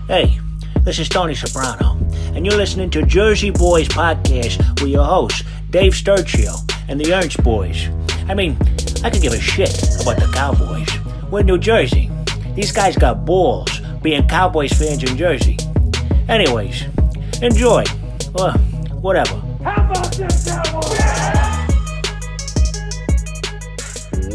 Hey, this is Tony Soprano, and you're listening to Jersey Boys Podcast with your hosts, Dave Sturchio and the Ernst Boys. I mean, I could give a shit about the Cowboys. We're in New Jersey. These guys got balls being Cowboys fans in Jersey. Anyways, enjoy. Or whatever. How about this, Cowboys?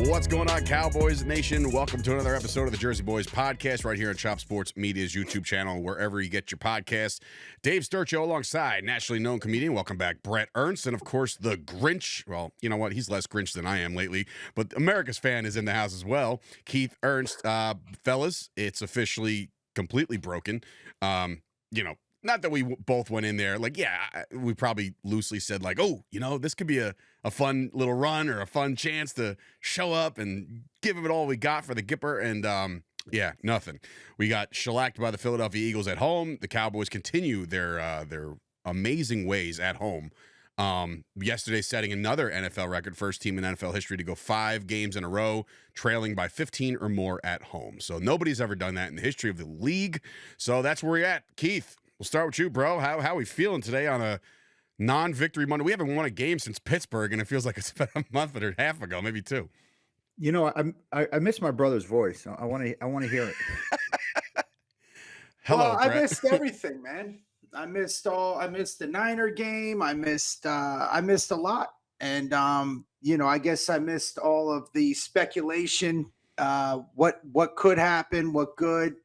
What's going on, Cowboys Nation? Welcome to another episode of the Jersey Boys Podcast right here on Chop Sports Media's YouTube channel, wherever you get your podcasts. Dave Sturchio alongside nationally known comedian. Welcome back, Bret Ernst. And, of course, the Grinch. Well, you know what? He's less Grinch than I am lately. But America's fan is in the house as well. Keith Ernst. Fellas, it's officially completely broken. Not that we both went in there. Like, yeah, we probably loosely said, like, oh, this could be a fun little run or a fun chance to show up and give it all we got for the Gipper. And, yeah, nothing. We got shellacked by the Philadelphia Eagles at home. The Cowboys continue their amazing ways at home. Yesterday setting another NFL record, first team in NFL history to go 5 games in a row, trailing by 15 or more at home. So nobody's ever done that in the history of the league. So that's where we're at. Keith, we'll start with you, bro. How are we feeling today on a non-victory Monday? We haven't won a game since Pittsburgh, and it feels like it's about a month and a half ago, maybe 2. I miss my brother's voice. I want to hear it. Hello, I Brett. missed everything, man. I missed the Niner game. I missed a lot. And I guess I missed all of the speculation, what could happen, what could.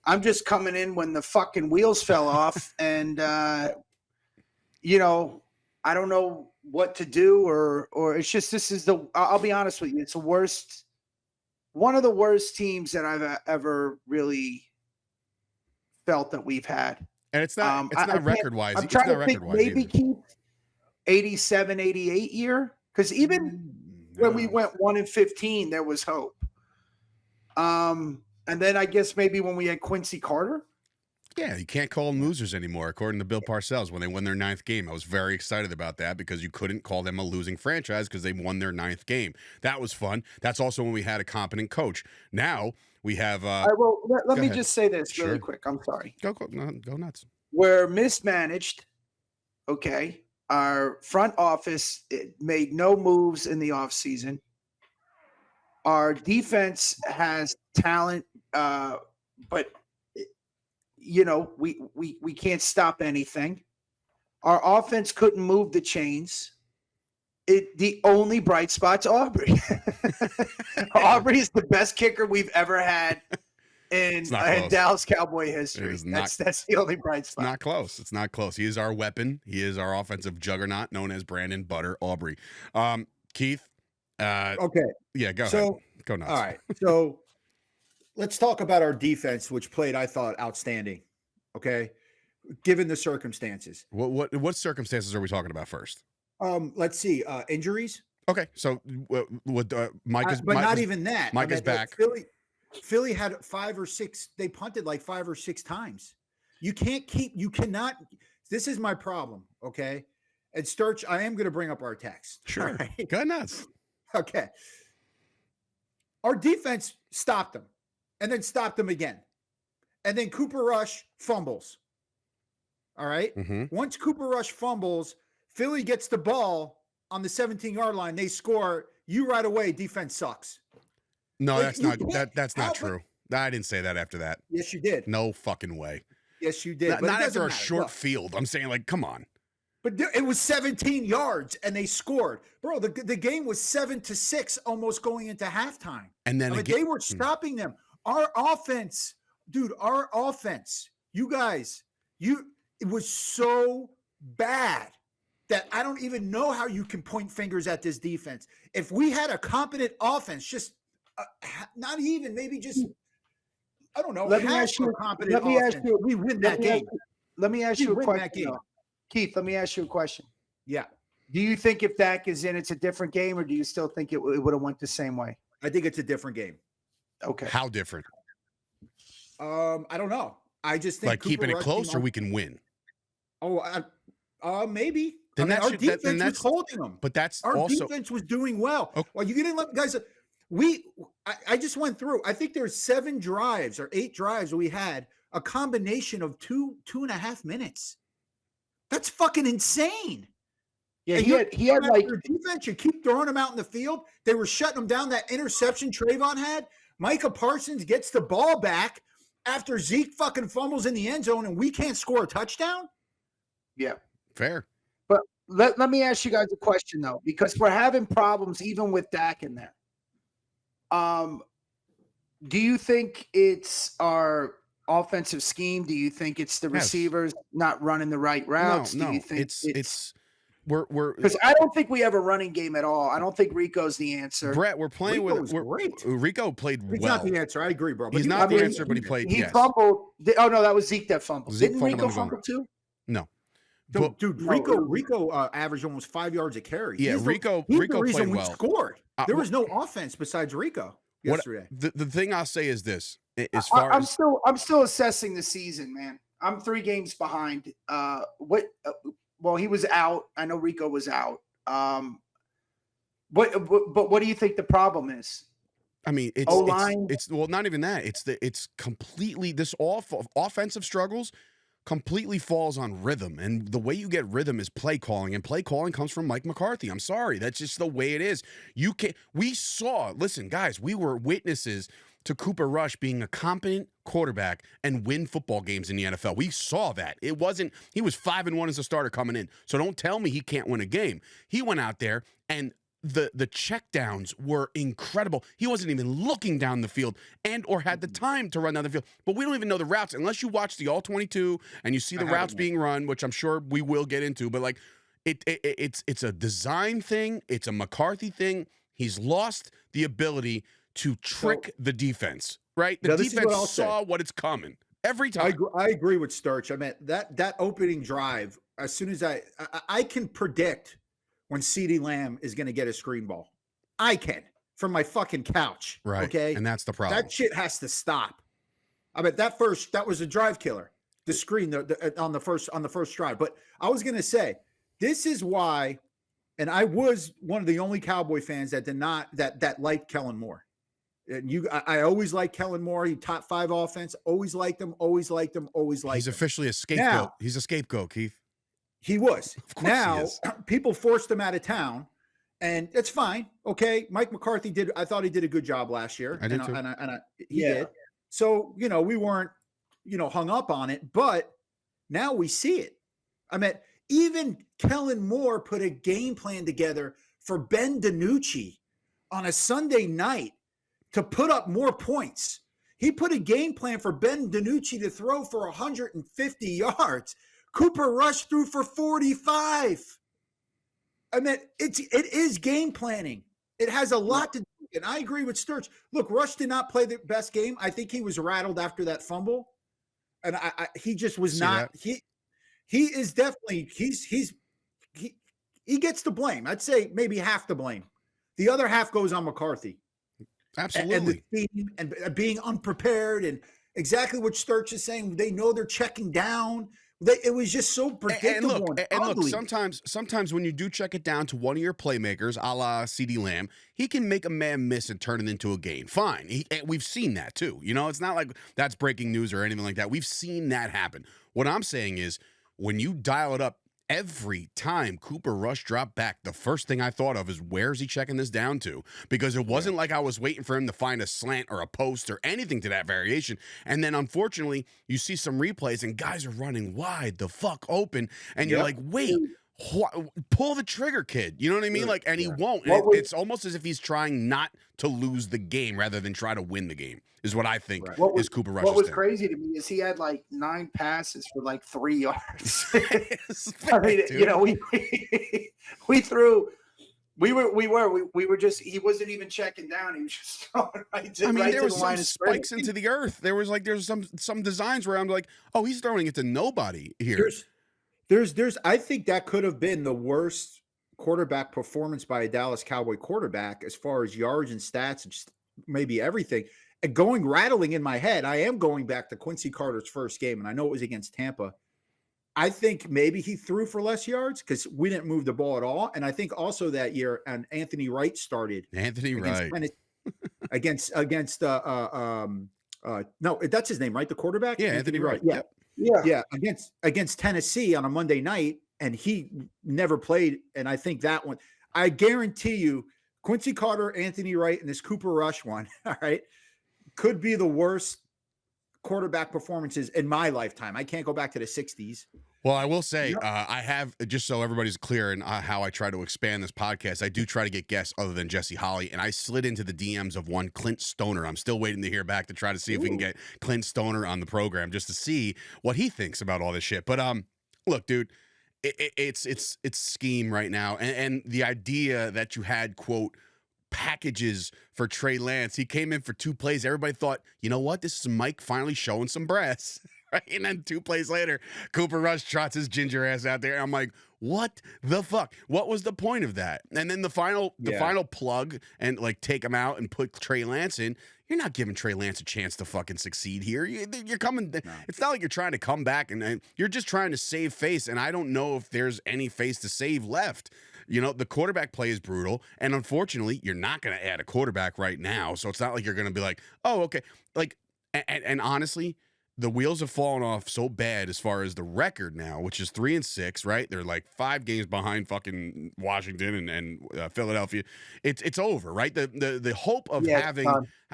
I'm just coming in when the fucking wheels fell off, and I don't know what to do, or it's just I'll be honest with you, it's one of the worst teams that I've ever really felt that we've had. And it's not record wise. I'm trying to think, maybe keep 87, 88 year, because even when we went 1-15, there was hope. And then I guess maybe when we had Quincy Carter. Yeah, you can't call them losers anymore, according to Bill Parcells. When they won their 9th game, I was very excited about that because you couldn't call them a losing franchise because they won their 9th game. That was fun. That's also when we had a competent coach. Now we have. Let me ahead. just say this really Sure. quick. I'm sorry. Go nuts. We're mismanaged. Okay, our front office made no moves in the offseason. Our defense has talent, but we can't stop anything. Our offense couldn't move the chains. The only bright spot's Aubrey. Aubrey is the best kicker we've ever had in Dallas Cowboy history. That's the only bright spot. It's not close. He is our weapon. He is our offensive juggernaut known as Brandon Butter Aubrey. Keith. Okay. Yeah, go ahead. Go nuts. All right. So let's talk about our defense, which played, I thought, outstanding. Okay. Given the circumstances. What circumstances are we talking about first? Let's see. Injuries. Okay. So Mike is, but Mike not is, even that. Mike is back. Philly had 5 or 6. They punted like 5 or 6 times. You cannot. This is my problem. Okay. And Sturch, I am going to bring up our text. Sure. Right? Go nuts. Okay. Our defense stopped them and then stopped them again. And then Cooper Rush fumbles. All right. Mm-hmm. Once Cooper Rush fumbles, Philly gets the ball on the 17-yard line. They score. You right away. Defense sucks. No, Like, that's not true. I didn't say that after that. Yes, you did. No fucking way. Yes, you did. Not after a short field. I'm saying, like, come on. But it was 17 yards and they scored. Bro, the game was 7-6 almost going into halftime. And then they were stopping them. Our offense, dude, you guys, it was so bad that I don't even know how you can point fingers at this defense. If we had a competent offense, just not even, maybe just, I don't know. We win that game. Let me ask you a question. Keith, let me ask you a question. Yeah. Do you think if Dak is in, it's a different game, or do you still think it would have went the same way? I think it's a different game. Okay. How different? I don't know. I just think like keeping it close, or we can win. Maybe. Then our defense was holding them. But that's our also defense was doing well. Okay. Well, you didn't let guys. I just went through. I think there's 7 drives or 8 drives we had a combination of 2.5 minutes. That's fucking insane. Yeah, And he had like your defense. You keep throwing them out in the field. They were shutting them down. That interception Trayvon had. Micah Parsons gets the ball back after Zeke fucking fumbles in the end zone, and we can't score a touchdown. yeah. Fair. But let me ask you guys a question though, because we're having problems even with Dak in there. Do you think it's our offensive scheme? Do you think it's the receivers not running the right routes? No, Do you think it's we're because I don't think we have a running game at all. I don't think Rico's the answer. Brett, we're playing Rico with was great. Rico played He's well. not the answer. I agree, bro. But He's not the answer, but he played. He Yes. fumbled. Oh no, that was Zeke that fumbled. Zeke Didn't fumbled Rico in the fumble too? No. Dude, Rico averaged almost 5 yards a carry. Yeah, He's Rico the played reason we well. scored. There was no offense besides Rico yesterday. The thing I'll say is this: I'm still assessing the season, man. I'm 3 games behind. Well, he was out. I know Rico was out. But what do you think the problem is? I mean, it's well, not even that. It's completely this offensive struggles completely falls on rhythm, and the way you get rhythm is play calling, and play calling comes from Mike McCarthy. I'm sorry, that's just the way it is. Listen, guys, we were witnesses to Cooper Rush being a competent quarterback and win football games in the NFL. We saw that. He was 5-1 as a starter coming in. So don't tell me he can't win a game. He went out there and the checkdowns were incredible. He wasn't even looking down the field or had the time to run down the field. But we don't even know the routes unless you watch the All-22 and you see the routes being run, which I'm sure we will get into. But like it's a design thing. It's a McCarthy thing. He's lost the ability to trick the defense, right? The defense saw what it's coming every time. I agree with Sturch. I mean, that opening drive, as soon as I can predict when CeeDee Lamb is going to get a screen ball. I can from my fucking couch. Right. Okay. And that's the problem. That shit has to stop. I mean, that was a drive killer. The screen on the first drive. But I was going to say, this is why, and I was one of the only Cowboy fans that did not that liked Kellen Moore. And I always liked Kellen Moore. He top 5 offense. Always liked him. Always liked him. Always liked him. He's officially a scapegoat. Now, he's a scapegoat, Keith. He was. Of course now, he is. People forced him out of town, and it's fine. Okay, Mike McCarthy I thought he did a good job last year. I did too. He did. So we weren't hung up on it, but now we see it. I mean, even Kellen Moore put a game plan together for Ben DiNucci on a Sunday night to put up more points. He put a game plan for Ben DiNucci to throw for 150 yards. Cooper Rush threw for 45. I mean, it is game planning. It has a lot to do. And I agree with Sturch. Look, Rush did not play the best game. I think he was rattled after that fumble. And he just was not. He is definitely he gets the blame. I'd say maybe half the blame. The other half goes on McCarthy. Absolutely. And the team and being unprepared and exactly what Sturch is saying. They know they're checking down. It was just so predictable. And look, sometimes when you do check it down to one of your playmakers, a la CeeDee Lamb, he can make a man miss and turn it into a gain. Fine. We've seen that too. It's not like that's breaking news or anything like that. We've seen that happen. What I'm saying is when you dial it up, every time Cooper Rush dropped back, the first thing I thought of is where's he checking this down to? Because it wasn't like I was waiting for him to find a slant or a post or anything to that variation. And then unfortunately, you see some replays and guys are running wide the fuck open. And you're like, wait, pull the trigger, kid. You know what I mean? Like, and he won't. And it's almost as if he's trying not to lose the game rather than try to win the game, is what I think is Cooper Rush's What was thing. crazy to me is he had like 9 passes for like 3 yards. I mean, we threw. We were just, he wasn't even checking down. He was just throwing there was some spikes into the earth. There's some designs where I'm like, oh, he's throwing it to nobody here. I think that could have been the worst quarterback performance by a Dallas Cowboy quarterback as far as yards and stats and just maybe everything. And rattling in my head, I am going back to Quincy Carter's first game, and I know it was against Tampa. I think maybe he threw for less yards because we didn't move the ball at all. And I think also that year, and Anthony Wright started. Against No, that's his name, right? The quarterback? Yeah, Anthony Wright. Yeah. Yep. Yeah. Yeah. Against Tennessee on a Monday night, and he never played. And I think that one, I guarantee you, Quincy Carter, Anthony Wright, and this Cooper Rush one, all right, could be the worst quarterback performances in my lifetime. I can't go back to the 60s. Well, I will say, I have, just so everybody's clear in how I try to expand this podcast, I do try to get guests other than Jesse Holly, and I slid into the DMs of one Clint Stoner. I'm still waiting to hear back to try to see if we can get Clint Stoner on the program just to see what he thinks about all this shit. But look, dude, it's scheme right now, and the idea that you had, quote, packages for Trey Lance. He came in for 2 plays. Everybody thought, you know what? This is Mike finally showing some brass. Right? And then 2 plays later, Cooper Rush trots his ginger ass out there. And I'm like, what the fuck? What was the point of that? And then the final plug and like take him out and put Trey Lance in. You're not giving Trey Lance a chance to fucking succeed here. You're coming. No. It's not like you're trying to come back and you're just trying to save face. And I don't know if there's any face to save left. You know, the quarterback play is brutal. And unfortunately, you're not going to add a quarterback right now. So it's not like you're going to be like, oh, okay. Like, and honestly, the wheels have fallen off so bad as far as the record now, which is 3-6, right? They're like 5 games behind fucking Washington and Philadelphia. It's over, right? The hope of having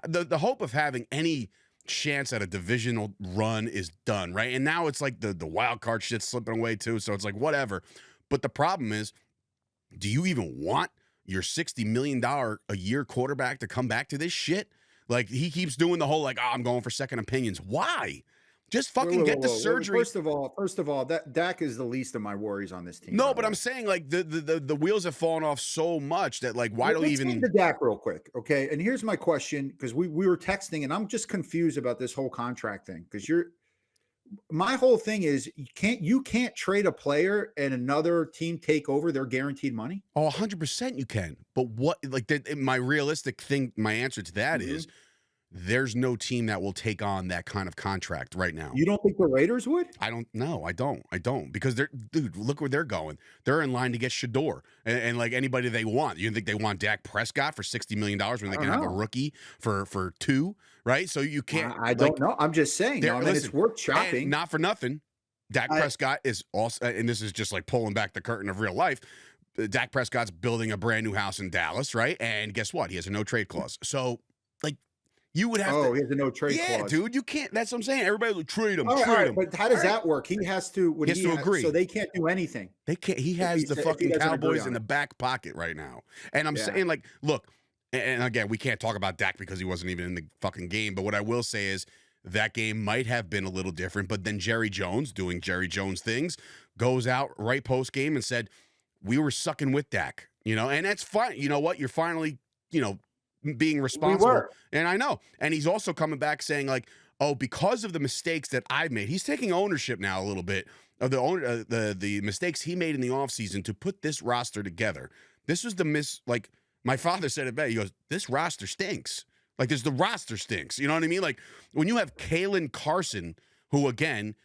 the hope of having any chance at a divisional run is done, right? And now it's like the wild card shit's slipping away too. So it's like whatever. But the problem is, do you even want your $60 million a year quarterback to come back to this shit? Like he keeps doing the whole like, oh, I'm going for second opinions. Why? Just fucking get the surgery. First of all, that Dak is the least of my worries on this team. No, but I'm saying like the wheels have fallen off so much that like why don't even the Dak real quick, okay? And here's my question, because we were texting and I'm just confused about this whole contract thing. Because my whole thing is you can't trade a player and another team take over their guaranteed money. Oh, 100% you can. But what like my realistic thing, my answer to that is there's no team that will take on that kind of contract right now. You don't think the Raiders would? I don't know. I don't because dude, look where they're going. They're in line to get Shador and like anybody they want. You think they want Dak Prescott for $60 million when they can have a rookie for 2, right? So you can't. I don't know. I'm just saying. No, I mean, it's worth shopping. Not for nothing. Dak Prescott is also, and this is just like pulling back the curtain of real life. Dak Prescott's building a brand new house in Dallas, right? And guess what? He has a no trade clause. So like. You would have to. He has a no trade clause. Yeah, dude, you can't. That's what I'm saying. Everybody will trade him. But how does that work? He has to. He has to agree. So they can't do anything. They can't. He has the fucking Cowboys in the back pocket right now. And I'm saying, like, look, and again, we can't talk about Dak because he wasn't even in the fucking game. But what I will say is that game might have been a little different. But then Jerry Jones, doing Jerry Jones things, goes out right post game and said, "We were sucking with Dak," you know, and that's fine. You know what? You're finally, being responsible. And I know. And he's also coming back saying like, oh, because of the mistakes that I've made, he's taking ownership now a little bit of the mistakes he made in the offseason to put this roster together. This was like my father said it better. He goes, this roster stinks. Like the roster stinks. You know what I mean? Like when you have Kalen Carson, who again,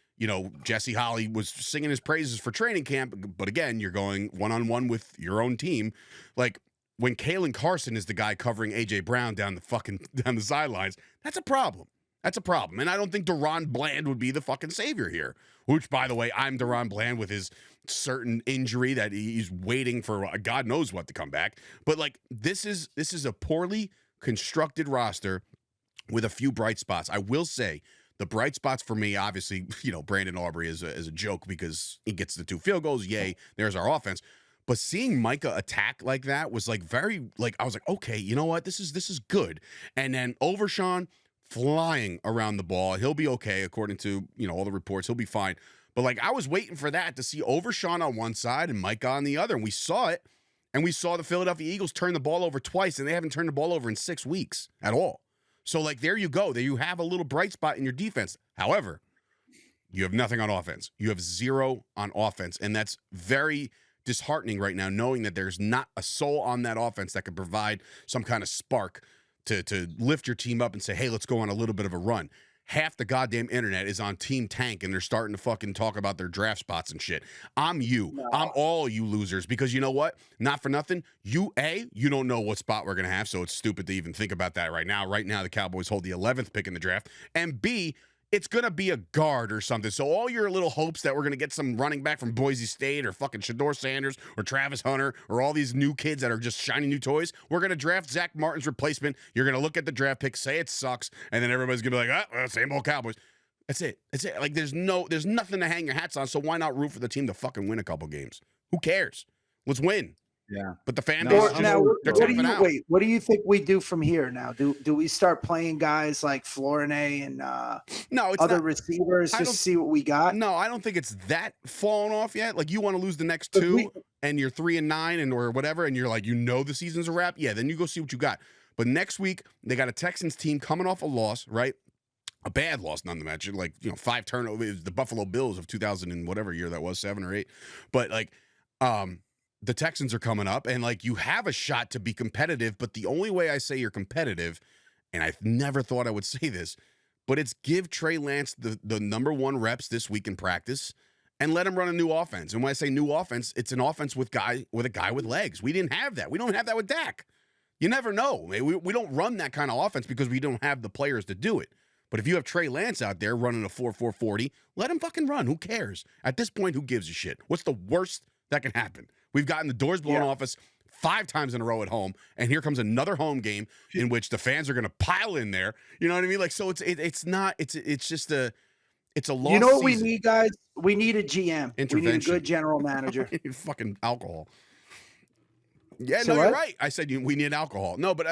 Jesse Holly was singing his praises for training camp, but again, you're going one-on-one with your own team. Like, when Kalen Carson is the guy covering A.J. Brown down the sidelines, that's a problem. That's a problem. And I don't think Deron Bland would be the fucking savior here. Which, by the way, I'm Deron Bland with his certain injury that he's waiting for God knows what to come back. But like this is a poorly constructed roster with a few bright spots. I will say the bright spots for me, obviously, Brandon Aubrey is a joke because he gets the 2 field goals. Yay, there's our offense. But seeing Micah attack like that was like very like I was like, okay, you know what? This is good. And then Overshawn flying around the ball. He'll be okay, according to all the reports. He'll be fine. But like I was waiting for that to see Overshawn on one side and Micah on the other. And we saw it. And we saw the Philadelphia Eagles turn the ball over twice, and they haven't turned the ball over in 6 weeks at all. So like there you go. There you have a little bright spot in your defense. However, you have nothing on offense. You have 0 on offense. And that's very disheartening right now, knowing that there's not a soul on that offense that could provide some kind of spark to lift your team up and say, hey, let's go on a little bit of a run. half the goddamn internet is on Team Tank and they're starting to fucking talk about their draft spots and shit. I'm you. No. I'm all you losers because you know what? Not for nothing. You don't know what spot we're going to have, so it's stupid to even think about that right now. Right now, the Cowboys hold the 11th pick in the draft. And B, it's going to be a guard or something. So all your little hopes that we're going to get some running back from Boise State or fucking Shador Sanders or Travis Hunter or all these new kids that are just shiny new toys, we're going to draft Zach Martin's replacement. You're going to look at the draft pick, say it sucks, and then everybody's going to be like, well, same old Cowboys. That's it. That's it. Like, there's nothing to hang your hats on, so why not root for the team to fucking win a couple games? Who cares? Let's win. Yeah. But the fan No, base, now, they're what do tapping you out. wait? What do you think we do from here now? Do we start playing guys like Flournoy and No, it's other not. receivers I just don't- to see what we got? No, I don't think it's that fallen off yet. Like, you want to lose the next But two, and you're 3-9 and or whatever, and you're like, the season's a wrap. Yeah, then you go see what you got. But next week they got a Texans team coming off a loss, right? A bad loss, none to mention. Like, 5 turnovers. It was the Buffalo Bills of 2000 and whatever year that was, 7 or 8. But like, the Texans are coming up, and like, you have a shot to be competitive. But the only way I say you're competitive, and I never thought I would say this, but it's give Trey Lance the number 1 reps this week in practice and let him run a new offense. And when I say new offense, it's an offense with a guy with legs. We didn't have that. We don't have that with Dak. You never know. We don't run that kind of offense because we don't have the players to do it. But if you have Trey Lance out there running a 4.40, let him fucking run. Who cares? At this point, who gives a shit? What's the worst that can happen? We've gotten the doors blown off us 5 times in a row at home, and here comes another home game in which the fans are going to pile in there. You know what I mean? Like, so it's just a lost. You know what we season. need, guys? We need a GM. We need a Intervention. good general manager. Fucking alcohol. Yeah, So no, you're what? right. I said we need alcohol. No, but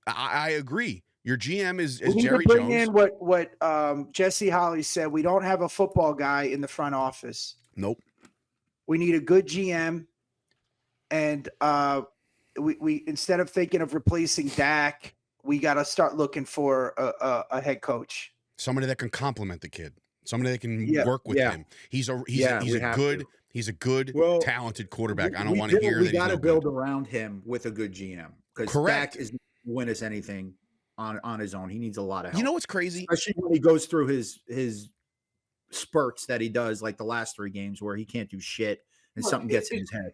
I agree. Your GM is We need Jerry to bring Jones. in what Jesse Holly said. We don't have a football guy in the front office. Nope. We need a good GM, and we instead of thinking of replacing Dak, we got to start looking for a head coach. Somebody that can compliment the kid. Somebody that can work with Yeah. him. He's a we have good to. He's a good Well, talented quarterback. I don't want to hear we that he's got to no build good. around him with a good GM because Correct. Dak is not win us anything on his own. He needs a lot of help. You know what's crazy? Especially when he goes through his spurts that he does, like the last 3 games where he can't do shit and Look, something gets in his head.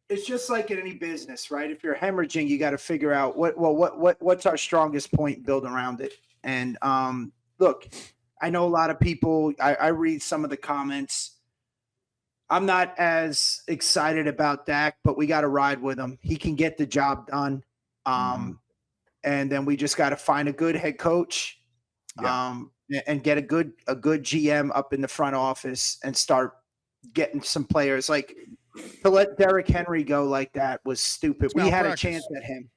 It's just like in any business, right? If you're hemorrhaging, you got to figure out what's our strongest point, build around it. And look, I know a lot of people. I read some of the comments. I'm not as excited about Dak, but we got to ride with him. He can get the job done. And then we just got to find a good head coach, and get a good GM up in the front office and start getting some players. Like, to let Derrick Henry go like that was stupid. It's We had a malpractice. chance at him,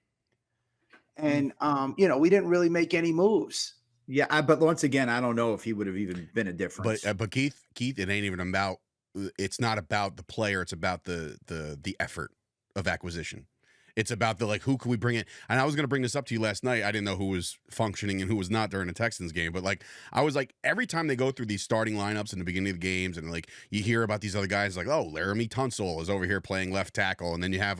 and we didn't really make any moves. Yeah, but once again, I don't know if he would have even been a difference. But Keith, it ain't even about. It's not about the player. It's about the effort of acquisition. It's about who can we bring in? And I was going to bring this up to you last night. I didn't know who was functioning and who was not during the Texans game. But I was like, every time they go through these starting lineups in the beginning of the games, and you hear about these other guys like, oh, Laramie Tunsil is over here playing left tackle, and then you have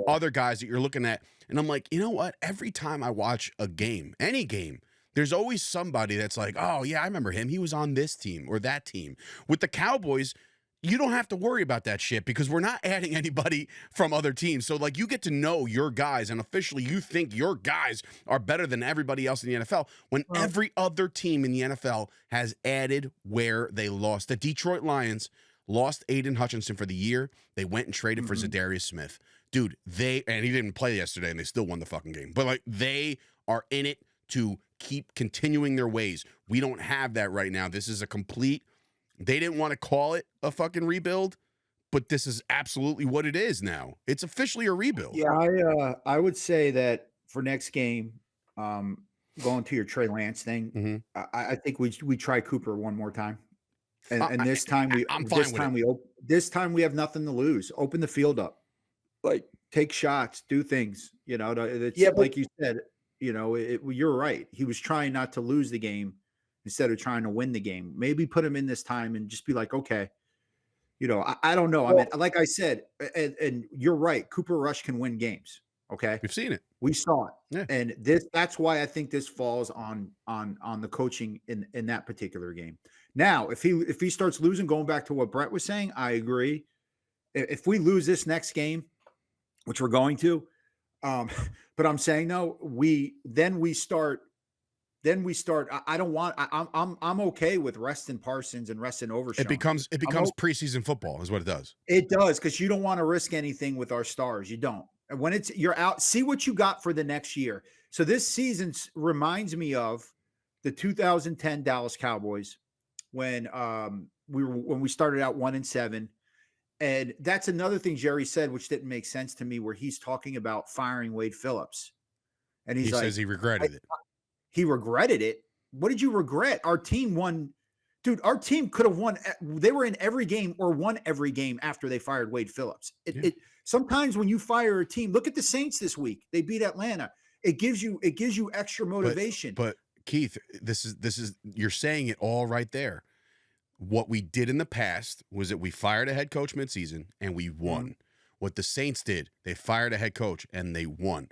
other guys that you're looking at, and I'm like, you know what? Every time I watch a game, any game, there's always somebody that's like, oh yeah, I remember him. He was on this team or that team. With the Cowboys, you don't have to worry about that shit because we're not adding anybody from other teams. So you get to know your guys, and officially you think your guys are better than everybody else in the NFL when every other team in the NFL has added where they lost. The Detroit Lions lost Aiden Hutchinson for the year. They went and traded for Zadarius Smith. Dude, and he didn't play yesterday and they still won the fucking game. But they are in it to keep continuing their ways. We don't have that right now. This is a complete. They didn't want to call it a fucking rebuild, but this is absolutely what it is now. It's officially a rebuild. Yeah, I would say that for next game, going to your Trey Lance thing, I think we try Cooper one more time, and this time this time we have nothing to lose. Open the field up, take shots, do things. Like you said, you're right. He was trying not to lose the game instead of trying to win the game. Maybe put him in this time and just be like, okay, I don't know. I mean, like I said, and you're right. Cooper Rush can win games. Okay. We've seen it. We saw it. Yeah. And that's why I think this falls on the coaching in that particular game. Now, if he starts losing, going back to what Bret was saying, I agree. If we lose this next game, which we're going to, but I'm saying no, then we start. I don't want. I'm okay with resting Parsons and resting Overshown. It becomes preseason football, is what it does. It does, because you don't want to risk anything with our stars. You don't. And when you're out, see what you got for the next year. So this season reminds me of the 2010 Dallas Cowboys when we started out 1-7. And that's another thing Jerry said, which didn't make sense to me, where he's talking about firing Wade Phillips. And he says he regretted it. He regretted it. What did you regret? Our team won. Dude, our team could have won. They were in every game or won every game after they fired Wade Phillips. Sometimes when you fire a team, look at the Saints this week. They beat Atlanta. It gives you extra motivation. But Keith, this is you're saying it all right there. What we did in the past was that we fired a head coach midseason and we won. Mm-hmm. What the Saints did, they fired a head coach and they won.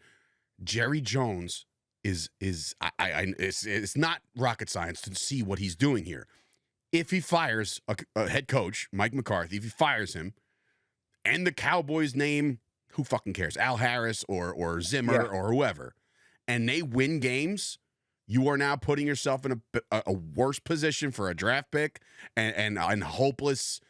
Jerry Jones it's not rocket science to see what he's doing here. If he fires a head coach, Mike McCarthy, if he fires him, and the Cowboys name, who fucking cares, Al Harris or Zimmer or whoever, and they win games, you are now putting yourself in a worse position for a draft pick and hopeless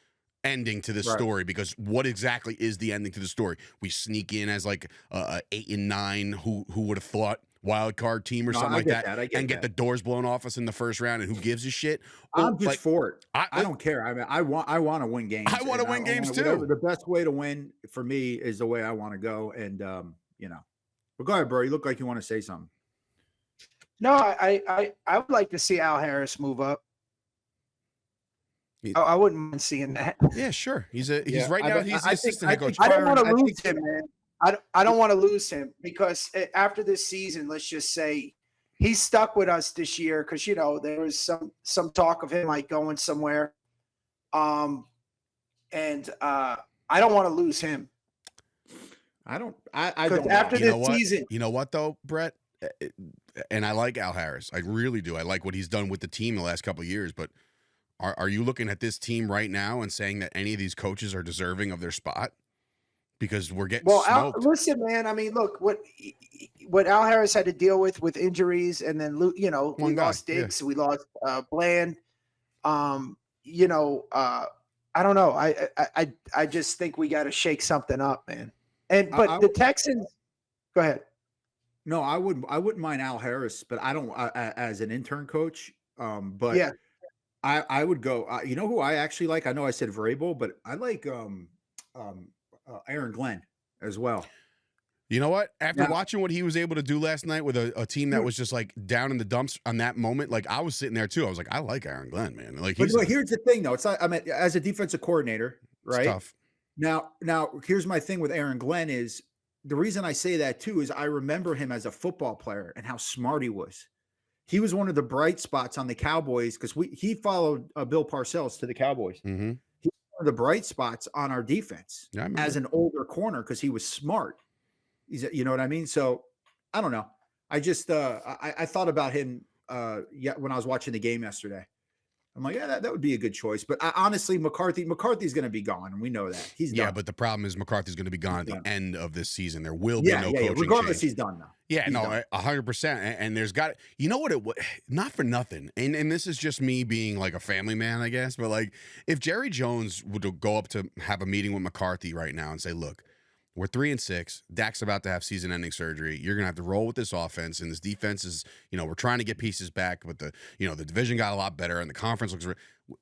ending to this story, because what exactly is the ending to the story? We sneak in as like 8-9, who would have thought, wild card team or something like that, and get the doors blown off us in the first round, and who gives a shit? I'm just for it. I don't care. I mean, I want to win games. I want to win games too. The best way to win for me is the way I want to go. And but go ahead, bro. You look like you want to say something. No, I would like to see Al Harris move up. I wouldn't mind seeing that. Yeah, sure. He's right now. He's the assistant head coach. I don't want to lose him, man. I don't want to lose him, because after this season, let's just say he's stuck with us this year, because there was some talk of him like going somewhere, and I don't want to lose him. I don't. After this season, you know what though, Bret, and I like Al Harris. I really do. I like what he's done with the team the last couple of years. But are you looking at this team right now and saying that any of these coaches are deserving of their spot? Because we're getting smoked. Listen, man. I mean, look what Al Harris had to deal with injuries, and then we lost Diggs, we lost Bland. I don't know. I just think we got to shake something up, man. But the Texans. Go ahead. No, I wouldn't mind Al Harris, but I don't as an intern coach. But yeah, I would go. You know who I actually like? I know I said Vrabel, but I like Aaron Glenn as well. You know what? After watching what he was able to do last night with a team that was just like down in the dumps on that moment, like I was sitting there too. I was like, I like Aaron Glenn, man. Like, but here's the thing, though. It's like, I mean, as a defensive coordinator, right? It's tough. Now, here's my thing with Aaron Glenn is the reason I say that too is I remember him as a football player and how smart he was. He was one of the bright spots on the Cowboys because he followed Bill Parcells to the Cowboys. Mm-hmm. He was one of the bright spots on our defense as an older corner because he was smart. You know what I mean? So I don't know. I just I thought about him when I was watching the game yesterday. I'm like, yeah, that would be a good choice. But honestly, McCarthy's going to be gone, and we know that he's done. Yeah, but the problem is McCarthy's going to be gone at the end of this season. There will be no coaching regardless, change. he's done now. Yeah, 100%. And there's got you know what not for nothing. And this is just me being like a family man, I guess. But like, if Jerry Jones would go up to have a meeting with McCarthy right now and say, look, we're 3-6. Dak's about to have season-ending surgery. You're gonna have to roll with this offense, and this defense is, we're trying to get pieces back, but the division got a lot better, and the conference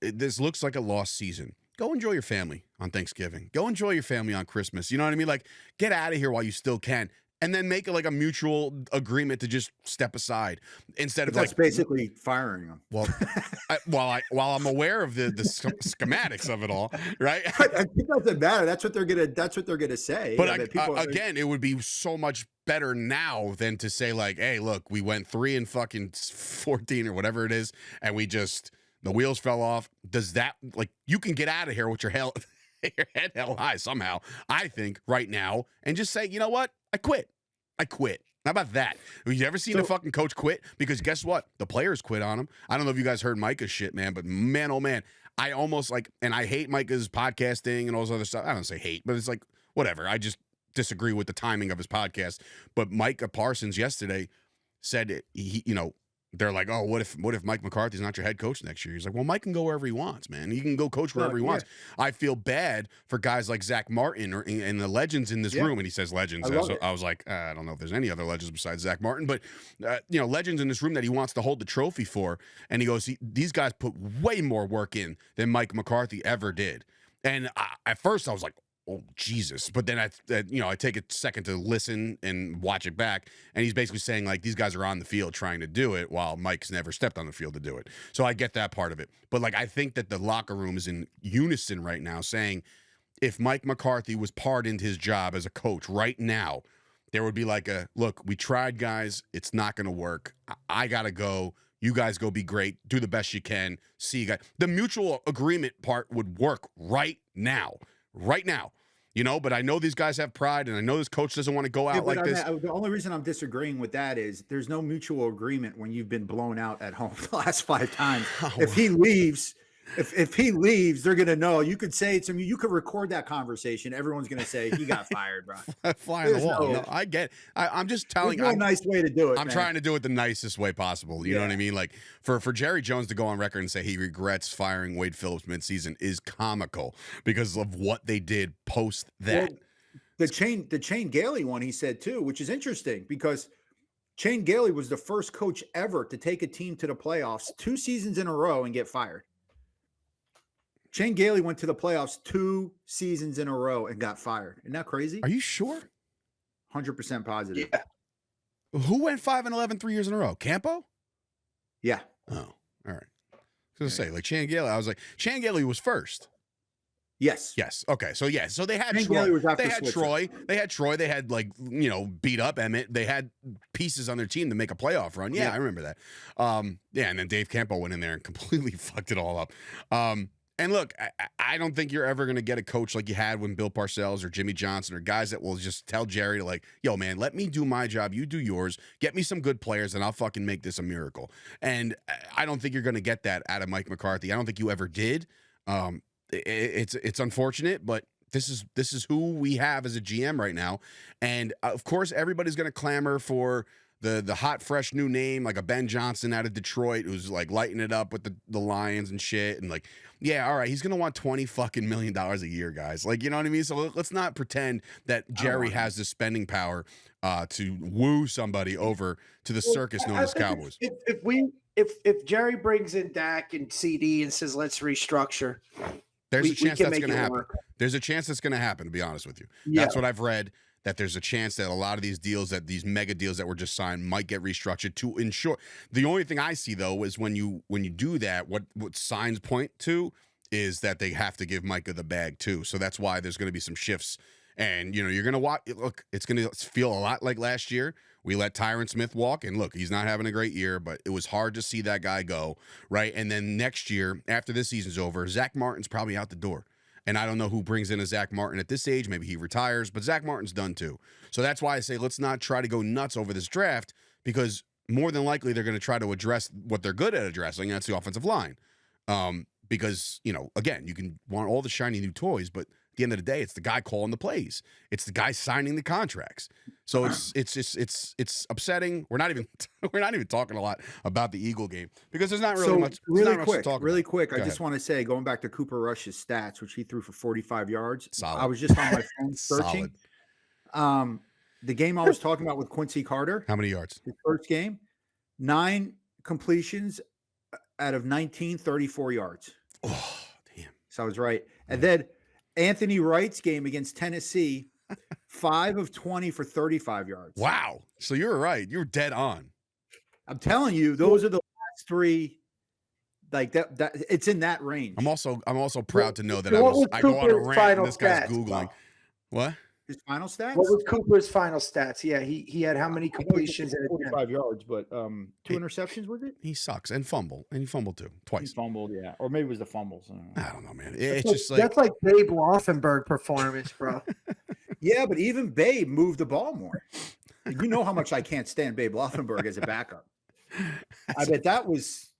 this looks like a lost season. Go enjoy your family on Thanksgiving. Go enjoy your family on Christmas. You know what I mean? Like, get out of here while you still can, and then make a mutual agreement to just step aside instead of that's basically firing them. Well, while I'm aware of the schematics of it all, right? It doesn't matter. That's what they're gonna say. But again, it would be so much better now than to say like, hey, look, we went 3-14 or whatever it is, and the wheels fell off. Does that you can get out of here with your head held high somehow? I think right now, and just say, you know what, I quit. I quit. How about that? Have you ever seen a fucking coach quit? Because guess what? The players quit on him. I don't know if you guys heard Micah's shit, man, but man, oh man, I almost like, and I hate Micah's podcasting and all this other stuff. I don't say hate, but it's like, whatever. I just disagree with the timing of his podcast. But Micah Parsons yesterday said, they're like, oh, what if Mike McCarthy's not your head coach next year? He's like, well, Mike can go wherever he wants, man. He can go coach wherever he wants. I feel bad for guys like Zach Martin and the legends in this room. And he says legends. I was like, I don't know if there's any other legends besides Zach Martin, but legends in this room that he wants to hold the trophy for. And he goes, these guys put way more work in than Mike McCarthy ever did. And at first I was like, oh, Jesus. But then I take a second to listen and watch it back. And he's basically saying, like, these guys are on the field trying to do it while Mike's never stepped on the field to do it. So I get that part of it. But, like, I think that the locker room is in unison right now saying if Mike McCarthy was pardoned his job as a coach right now, there would be like look, we tried, guys. It's not going to work. I got to go. You guys go be great. Do the best you can. See you guys. The mutual agreement part would work right now. Right now, but I know these guys have pride, and I know this coach doesn't want to go out like this. The only reason I'm disagreeing with that is there's no mutual agreement when you've been blown out at home the last 5 times. If he leaves, if he leaves, they're gonna know. You could say it to me. You could record that conversation. Everyone's gonna say he got fired, bro. Fly on the wall. No, I get. I'm just telling. There's no nice way to do it. I'm trying to do it the nicest way possible. You know what I mean? Like for Jerry Jones to go on record and say he regrets firing Wade Phillips midseason is comical because of what they did post that. Well, the Shane Gailey one he said too, which is interesting because Shane Gailey was the first coach ever to take a team to the playoffs 2 seasons in a row and get fired. Shane Gailey went to the playoffs 2 seasons in a row and got fired. Isn't that crazy? Are you sure? 100% positive. Yeah. Who went 5-11 3 years in a row? Campo? Yeah. Oh, all right. I was gonna say, like Shane Gailey. I was like, Shane Gailey was first. Yes. Yes. Okay. So yeah. So they had Shane Troy. Gailey was after They had Switzer. Troy. They had Troy. They had beat up Emmett. They had pieces on their team to make a playoff run. Yeah, I remember that. Yeah, and then Dave Campo went in there and completely fucked it all up. And look, I don't think you're ever going to get a coach like you had when Bill Parcells or Jimmy Johnson or guys that will just tell Jerry to like, yo, man, let me do my job. You do yours. Get me some good players and I'll fucking make this a miracle. And I don't think you're going to get that out of Mike McCarthy. I don't think you ever did. It's unfortunate, but this is who we have as a GM right now. And of course, everybody's going to clamor for the hot, fresh new name, like a Ben Johnson out of Detroit, who's like lighting it up with the Lions and shit. And like, yeah, all right, he's gonna want $20 million a year, guys. Like, you know what I mean? So let's not pretend that Jerry has the spending power to woo somebody over to the circus known as Cowboys. If Jerry brings in Dak and CD and says let's restructure, there's a chance that's gonna happen. Work. There's a chance that's gonna happen. To be honest with you, yeah. That's what I've read. That there's a chance that a lot of these deals, that these mega deals that were just signed, might get restructured to ensure. The only thing I see though is when you do that, what signs point to is that they have to give Micah the bag too. So that's why there's going to be some shifts, and you're going to watch. Look, it's going to feel a lot like last year. We let Tyron Smith walk, and look, he's not having a great year, but it was hard to see that guy go, right? And then next year, after this season's over, Zach Martin's probably out the door. And I don't know who brings in a Zach Martin at this age. Maybe he retires, but Zach Martin's done too. So that's why I say let's not try to go nuts over this draft, because more than likely they're going to try to address what they're good at addressing. That's the offensive line. Because, again, you can want all the shiny new toys, but at the end of the day, it's the guy calling the plays. It's the guy signing the contracts. So it's upsetting. We're not even talking a lot about the Eagle game because there's not really much. Really quick. Go I ahead. just want to say, going back to Cooper Rush's stats, which he threw for 45 yards. Solid. I was just on my phone searching. The game I was talking about with Quincy Carter. How many yards? His first game, 9 completions out of 19, 34 yards. Oh, damn. So I was right. And then Anthony Wright's game against Tennessee, 5 of 20 for 35 yards. Wow. So you're right. You're dead on. I'm telling you, those are the last 3. Like that it's in that range. I'm also proud to know that What I was go on a Cooper's rant final and this guy's stats, Googling. Bob? What? His final stats? What was Cooper's final stats? Yeah, he had how many completions? 45 yards, but 2 interceptions, was it? He sucks and he fumbled too He twice. fumbled, yeah. Or maybe it was the fumbles. I don't know, man. It's just like that's like Babe Laufenberg performance, bro. Yeah, but even Babe moved the ball more. You know how much I can't stand Babe Loffenberg as a backup. I bet that was.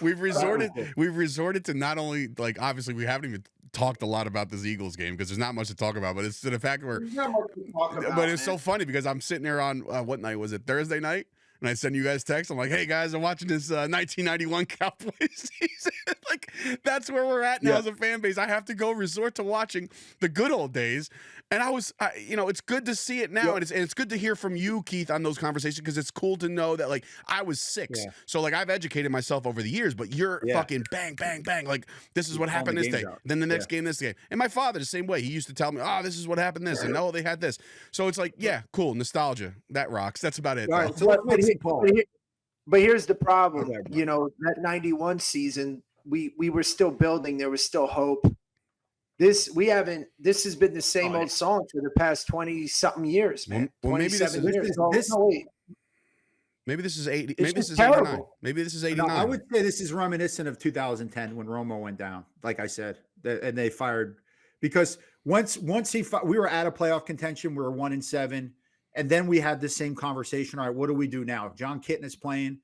We've resorted to not only like obviously we haven't even talked a lot about this Eagles game because there's not much to talk about, but it's to the fact where. There's not much to talk about, but it's man. so funny because I'm sitting there on what night was it? Thursday night. And I send you guys text. I'm like, hey guys, I'm watching this 1991 Cowboys season. Like that's where we're at now as a fan base. I have to go resort to watching the good old days. And it's good to see it now, and it's good to hear from you, Keith, on those conversations because it's cool to know that like I was 6, so like I've educated myself over the years. But you're fucking bang, bang, bang. Like this is what happened this day. Then the next game, this game. And my father the same way. He used to tell me, oh, this is what happened this, and oh, they had this. So it's like, yeah, cool, nostalgia. That rocks. That's about it. All right, so let's make but here's the problem. That 91 season, we were still building. There was still hope. This has been the same old song for the past 20 something years, man. Well, maybe this years. Maybe this is 80. It's Maybe this is terrible. 89. Maybe this is 89. No, I would say this is reminiscent of 2010 when Romo went down. Like I said, and they fired because once we were out of playoff contention. We were 1-7, and then we had the same conversation. All right, what do we do now? John Kitna is playing.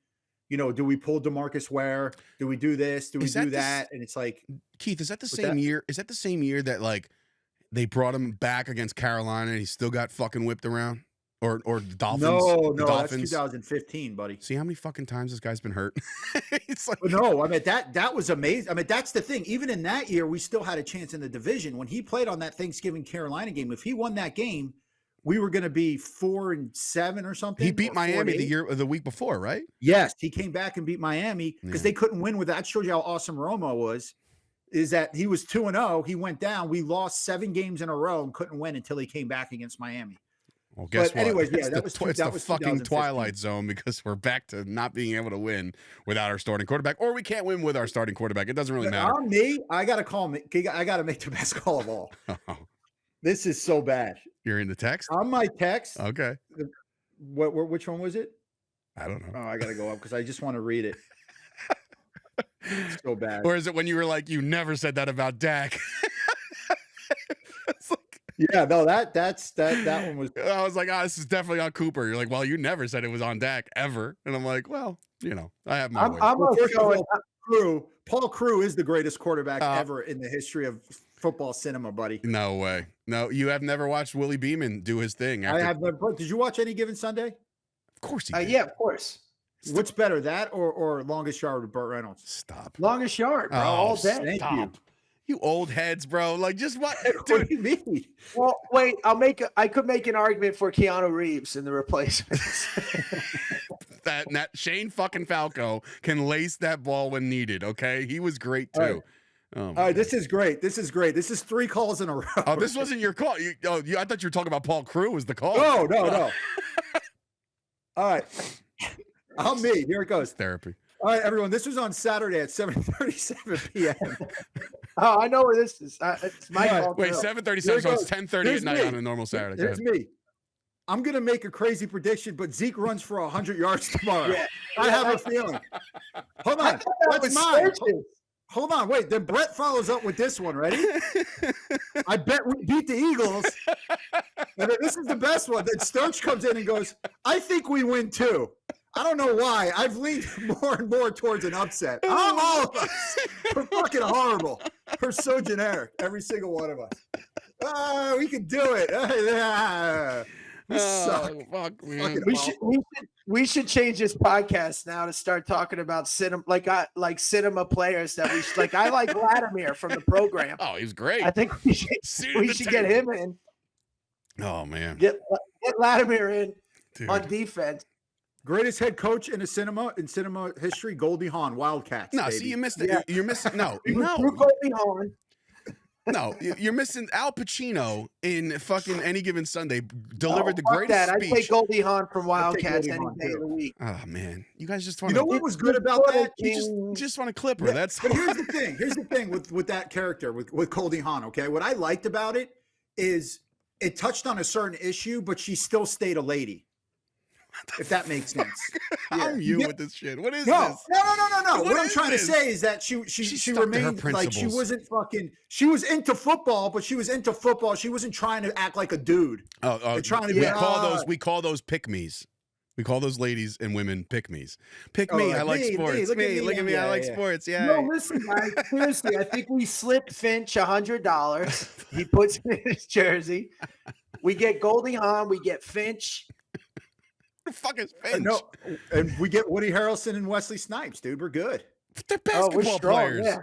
Do we pull DeMarcus Ware? Do we do this? Do we do that? And it's like, Keith, is that the same year? Is that the same year that like they brought him back against Carolina and he still got fucking whipped around? Or the Dolphins? No, Dolphins? That's 2015, buddy. See how many fucking times this guy's been hurt? It's like, no, I mean that was amazing. I mean that's the thing. Even in that year, we still had a chance in the division when he played on that Thanksgiving Carolina game. If he won that game, we were going to be 4-7 or something. He beat Miami the week before, right? Yes, he came back and beat Miami because they couldn't win with that. Shows you how awesome Romo was. Is that he was 2-0. He went down. We lost 7 games in a row and couldn't win until he came back against Miami. Well, guess what? Anyways, it's that was the fucking Twilight Zone because we're back to not being able to win without our starting quarterback, or we can't win with our starting quarterback. It doesn't really matter. On me, I got to call me. I got to make the best call of all. This is so bad. You're in the text? On my text. Okay. Which one was it? I don't know. Oh, I got to go up because I just want to read it. It's so bad. Or is it when you were like, you never said that about Dak? It's like, yeah, no, that one was. I was like, this is definitely on Cooper. You're like, well, you never said it was on Dak ever. And I'm like, well, I have my way. Paul Crewe is the greatest quarterback ever in the history of football cinema, buddy. No way. No, you have never watched Willie Beeman do his thing. I have never. Did you watch Any Given Sunday? Of course he did. Yeah, of course. What's better, that or Longest Yard with Burt Reynolds? Stop. Longest Yard, bro, all day. Thank you old heads, bro. Like, just what? What do you mean? Well, wait, I could make an argument for Keanu Reeves in the replacements. that Shane fucking Falco can lace that ball when needed. Okay, he was great too. All right, this is great. This is 3 calls in a row. Oh, this wasn't your call. I thought you were talking about Paul Crewe was the call. No. All right, on me. Here it goes. Therapy. All right, everyone. This was on Saturday at 7:37 p.m. Oh, I know where this is. It's my fault. Wait, 7:37. So it's 10:30 at night on a normal Saturday. Here's me. I'm gonna make a crazy prediction, but Zeke runs for 100 yards tomorrow. I have a feeling. Hold on, that's mine. Hold on, wait. Then Bret follows up with this one. Ready? I bet we beat the Eagles. And then this is the best one. Then Sturch comes in and goes, I think we win too. I don't know why. I've leaned more and more towards an upset. All of us. We're fucking horrible. We're so generic. Every single one of us. We can do it. We suck. Fuck, man. We should change this podcast now to start talking about cinema, like cinema players that we like. I like Vladimir from the program. Oh, he's great. I think we should get him in. Oh man, get Vladimir in on defense. Greatest head coach in cinema history, Goldie Hawn, Wildcats. No, baby. see, you missed it. Yeah. You're missing. No, Goldie Hawn. No, you're missing Al Pacino in fucking Any Given Sunday. Delivered the greatest speech. I take Goldie Hawn from Wildcats any day of the week. Oh man, you guys just want. You know what was good about that? You just want to clip her. Yeah, that's. But here's the thing. Here's the thing with that character with Goldie Hawn. Okay, what I liked about it is it touched on a certain issue, but she still stayed a lady. if that makes sense. I'm you with this shit. What is No. this? What I'm is trying this? to say is that she stuck to her remained like she principles. wasn't fucking. She was into football, but she was into football. She wasn't trying to act like a dude. Trying to we call those pick-me's. We call those ladies and women pick-me's. Pick me. Like I like sports. look at me. I like sports. Yeah. No, listen, guys. Seriously, I think we slip Finch $100. He puts it in his jersey. We get Goldie Hawn. We get Finch. What the fuck is Finch? No, and we get Woody Harrelson and Wesley Snipes, dude. We're good. They're basketball players. Yeah.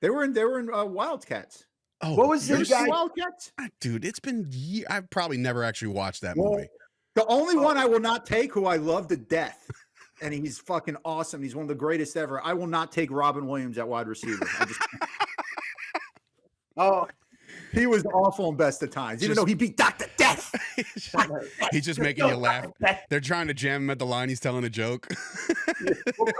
They were in Oh, Wildcats. What was You this see guy? Wildcats? Dude, it's been years. I've probably never actually watched that movie. The only one I will not take, who I love to death, and he's fucking awesome. He's one of the greatest ever. I will not take Robin Williams at wide receiver. He was awful in Best of Times, even though he beat Dr. Death. He's just making you laugh. They're trying to jam him at the line. He's telling a joke. Well,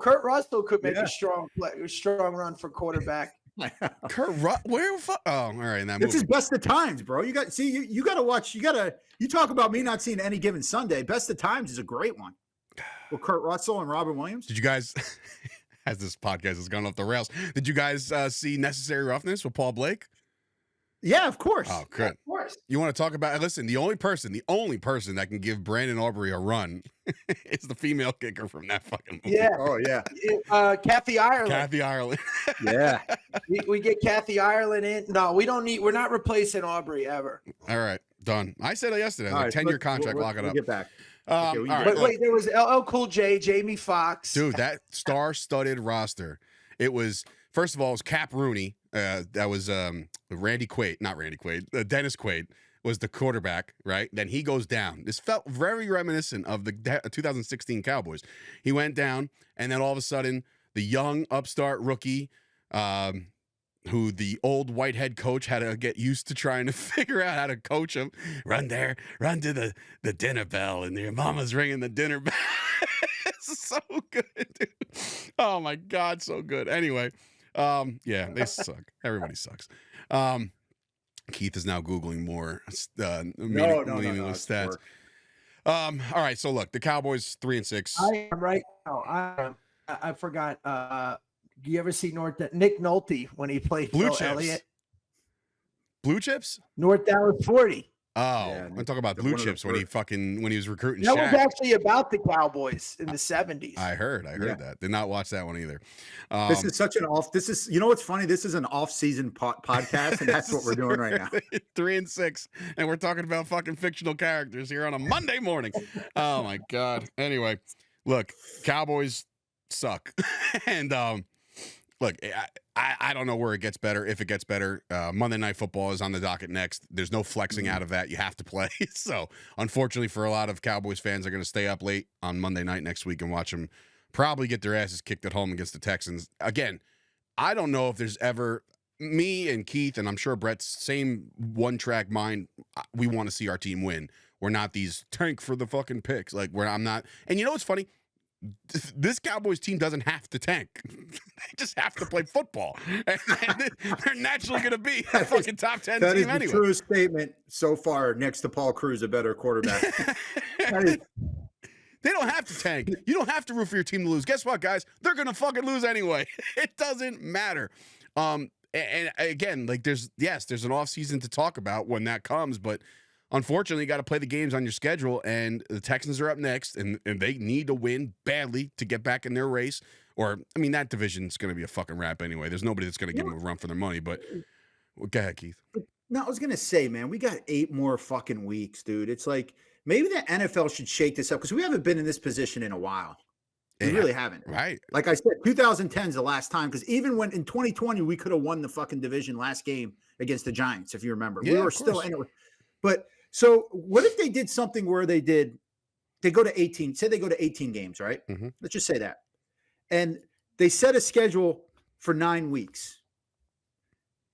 Kurt Russell could make a strong run for quarterback. Where? Oh, all right. In that This movie. is Best of Times, bro. You got to watch. You talk about me not seeing Any Given Sunday. Best of Times is a great one with Kurt Russell and Robin Williams. Did you guys, as this podcast has gone off the rails, did you guys see Necessary Roughness with Paul Blake? Yeah, of course. Oh, good. Of course. You want to talk about? Listen, the only person that can give Brandon Aubrey a run is the female kicker from that fucking movie. Yeah. Oh yeah. Kathy Ireland. Kathy Ireland. Yeah. We get Kathy Ireland in. No, we don't need. We're not replacing Aubrey ever. All right, done. I said it yesterday. I was like, 10-year contract. Lock it up. Get back. All right, But wait, there was LL Cool J, Jamie Foxx. dude, that star-studded roster. It was, first of all, it was Cap Rooney. That was Dennis Quaid was the quarterback, right? Then he goes down. This felt very reminiscent of the 2016 Cowboys. He went down, and then all of a sudden, the young upstart rookie, who the old white head coach had to get used to trying to figure out how to coach him. Run there, run to the dinner bell, and your mama's ringing the dinner bell. It's so good, dude. Oh my God, so good. Anyway, yeah, they suck. Everybody sucks. Keith is now Googling more meaningless stats. All right, so look, the Cowboys 3-6. I am right now. I forgot. Do you ever see Nick Nolte when he played Blue Phil Chips. Elliott? Blue Chips? North Dallas 40. Oh, Yeah, I'm talking about they're Blue one of the Chips when he was recruiting That Shaq. was actually about the Cowboys in the 70s. I heard that. Did not watch that one either. This is such an you know what's funny? This is an off-season podcast, and that's what we're doing right now. 3-6, and we're talking about fucking fictional characters here on a Monday morning. Oh my God. Anyway, look, Cowboys suck. And look, I don't know where it gets better, if it gets better. Monday Night Football is on the docket next. There's no flexing out of that. You have to play. So, unfortunately, for a lot of Cowboys fans, they're going to stay up late on Monday night next week and watch them probably get their asses kicked at home against the Texans. Again, I don't know if there's ever me and Keith, and I'm sure Brett's same one-track mind. We want to see our team win. We're not these tank for the fucking picks. Like, I'm not. And you know what's funny? This Cowboys team doesn't have to tank. They just have to play football. And they're naturally going to be a fucking top 10 That team is the anyway. truest statement so far, next to Paul Cruz, a better quarterback. They don't have to tank. You don't have to root for your team to lose. Guess what, guys? They're going to fucking lose anyway. It doesn't matter. And again, like there's an offseason to talk about when that comes, but unfortunately, you got to play the games on your schedule, and the Texans are up next, and they need to win badly to get back in their race. Or, I mean, that division's going to be a fucking wrap anyway. There's nobody that's going to give them a run for their money, but go ahead, Keith. No, I was going to say, man, we got 8 more fucking weeks, dude. It's like maybe the NFL should shake this up because we haven't been in this position in a while. We really haven't. Right. Like I said, 2010 is the last time because even when in 2020, we could have won the fucking division last game against the Giants, if you remember. Yeah, we were still anyway. But so what if they did something where they go to 18, say they go to 18 games, right? Mm-hmm. Let's just say that. And they set a schedule for 9 weeks.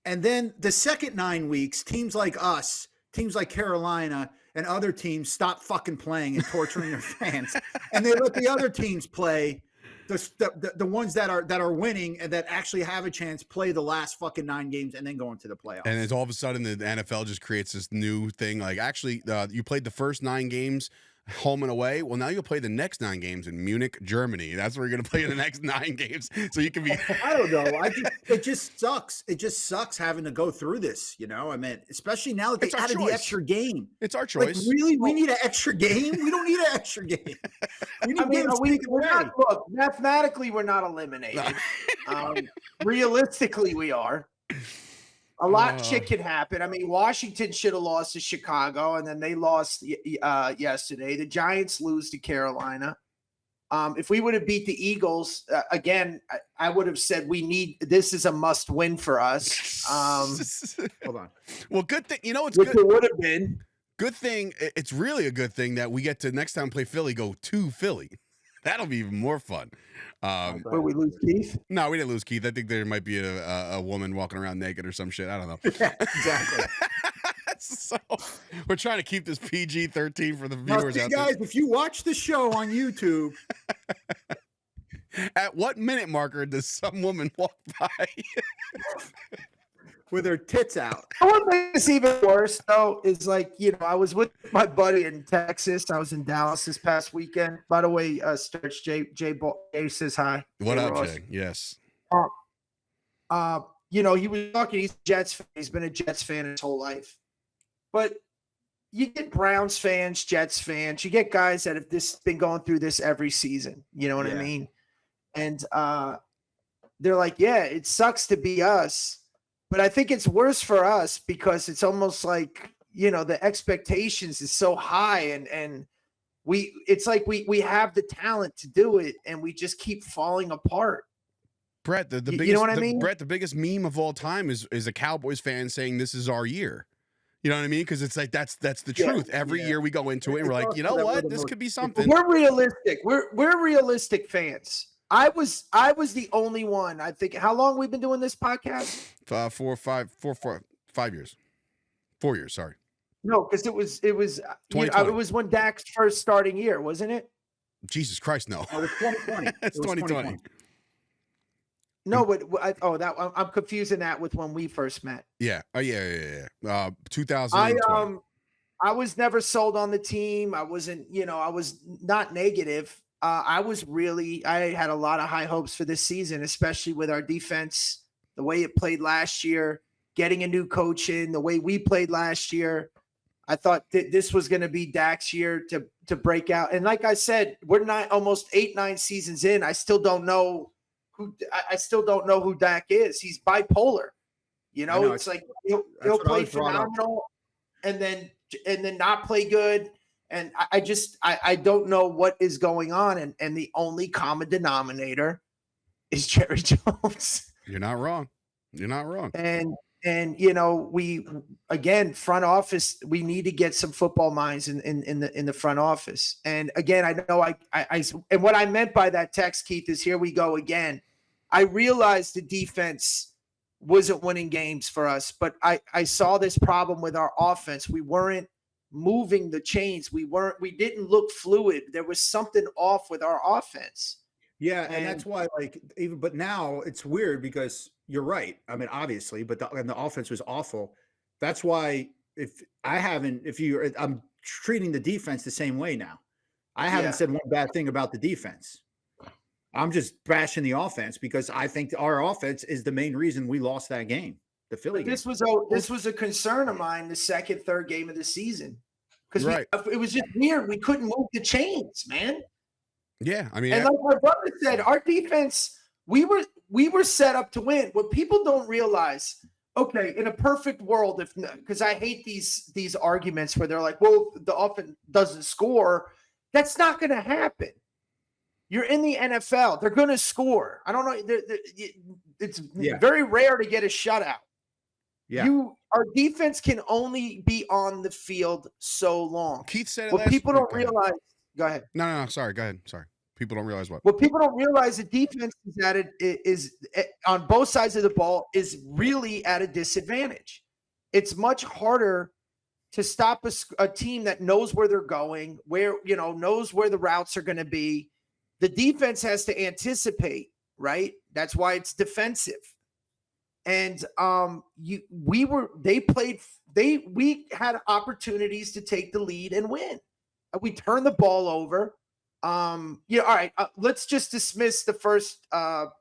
And then the second 9 weeks, teams like us, teams like Carolina and other teams stop fucking playing and torturing their fans. And they let the other teams play, the ones that are winning and that actually have a chance play the last fucking 9 games and then go into the playoffs. And it's all of a sudden the NFL just creates this new thing. Like, actually, you played the first 9 games home and away. Well, now you'll play the next 9 games in Munich, Germany. That's where you're going to play the next 9 games. So you can be. I don't know. It just sucks. It just sucks having to go through this. I mean, especially now that they added the extra game. It's our choice. Like, really, we need an extra game. We don't need an extra game. We need look, mathematically, we're not eliminated. Realistically, we are. A lot shit can happen. I mean, Washington should have lost to Chicago, and then they lost yesterday. The Giants lose to Carolina. If we would have beat the Eagles, again, I would have said this is a must win for us. Hold on. Well, good thing. It's Which good. It would have been. Good thing. It's really a good thing that we get to next time play Philly, go to Philly. That'll be even more fun. Where we lose Keith? No, we didn't lose Keith. I think there might be a woman walking around naked or some shit. I don't know. Yeah, exactly. So we're trying to keep this PG-13 for the viewers out guys, there. if you watch the show on YouTube, at what minute marker does some woman walk by? with her tits out? What makes it even worse, though, is like, I was with my buddy in Texas. I was in Dallas this past weekend. By the way, Sturch, Jay says hi. What Hey, up, Ross. Jay? Yes. He was talking. He's a Jets fan. He's been a Jets fan his whole life. But you get Browns fans, Jets fans. You get guys that have been going through this every season. You know what I mean? And they're like, yeah, it sucks to be us. But I think it's worse for us because it's almost like, the expectations is so high and it's like we have the talent to do it and we just keep falling apart. Brett, the biggest, you know what I mean? Brett, the biggest meme of all time is a Cowboys fan saying this is our year. You know what I mean? Because it's like that's the truth. Every year we go into it and we're like, you know what? This could be something. We're realistic. We're realistic fans. I was the only one. I think. How long we've been doing this podcast? 5 years. 4 years. Sorry. No, because it was it was when Dak's first starting year, wasn't it? Jesus Christ, no. Oh, it was 2020. It's 2020. No, but I'm confusing that with when we first met. Yeah. Oh yeah. 2020. I was never sold on the team. I wasn't. I was not negative. I had a lot of high hopes for this season, especially with our defense, the way it played last year, getting a new coach in, the way we played last year. I thought this was going to be Dak's year to break out. And like I said, we're not almost 8-9 seasons in. I still don't know who Dak is. He's bipolar. It's like he'll play phenomenal and then not play good. And I don't know what is going on. And the only common denominator is Jerry Jones. You're not wrong. And we again, front office, we need to get some football minds in the front office. And again, I know I and what I meant by that text, Keith, is here we go again. I realized the defense wasn't winning games for us, but I saw this problem with our offense. We weren't moving the chains. We didn't look fluid. There was something off with our offense. Yeah, and that's why, but now it's weird because you're right. I mean, obviously, but the offense was awful. That's why I'm treating the defense the same way now. I haven't said one bad thing about the defense. I'm just bashing the offense because I think our offense is the main reason we lost that game. The Philly game. This was a concern of mine the second, third game of the season because it was just weird. We couldn't move the chains, man. Yeah, I mean, and like my brother said, our defense, we were set up to win. What people don't realize, okay, in a perfect world, because I hate these arguments where they're like, well, the offense doesn't score. That's not going to happen. You're in the NFL. They're going to score. I don't know. It's very rare to get a shutout. Yeah. Our defense can only be on the field so long. Keith said it what people don't realize. Go ahead. No. Sorry. Go ahead. Sorry. People don't realize what. What people don't realize, the defense is on both sides of the ball is really at a disadvantage. It's much harder to stop a team that knows where they're going, knows where the routes are going to be. The defense has to anticipate, right? That's why it's defensive. And we had opportunities to take the lead and win. We turned the ball over. Yeah, all right. Let's just dismiss the first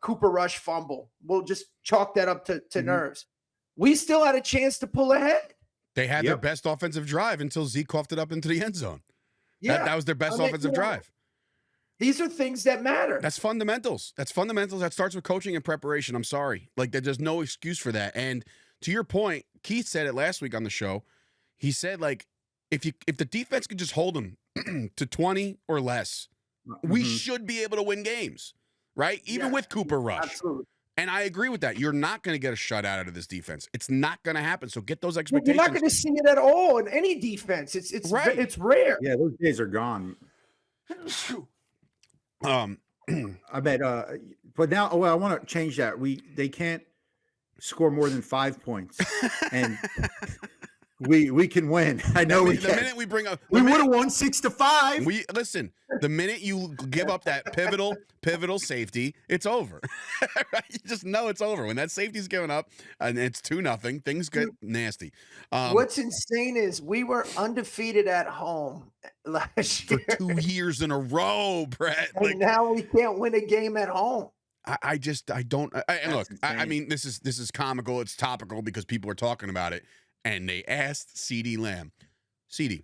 Cooper Rush fumble. We'll just chalk that up to nerves. We still had a chance to pull ahead. They had their best offensive drive until Zeke coughed it up into the end zone. Yeah, that was their best offensive drive. These are things that matter. That's fundamentals. That's fundamentals. That starts with coaching and preparation. I'm sorry. Like, there's no excuse for that. And to your point, Keith said it last week on the show. He said, like, if the defense could just hold them to 20 or less, we should be able to win games, right? Even with Cooper Rush. Absolutely. And I agree with that. You're not going to get a shutout out of this defense. It's not going to happen. So get those expectations. You're not going to see it at all in any defense. It's right. It's rare. Yeah, those days are gone. I bet. But now, I want to change that. They can't score more than 5 points, and we can win. I know we can. The minute we bring up, we would have won 6-5. We listen. The minute you give up that pivotal safety, it's over. You just know it's over when that safety's given up and it's 2-0. Things get nasty. What's insane is we were undefeated at home last year for 2 years in a row, Brett. And now we can't win a game at home. I don't. And look, I mean, this is comical. It's topical because people are talking about it. And they asked CeeDee Lamb, CeeDee,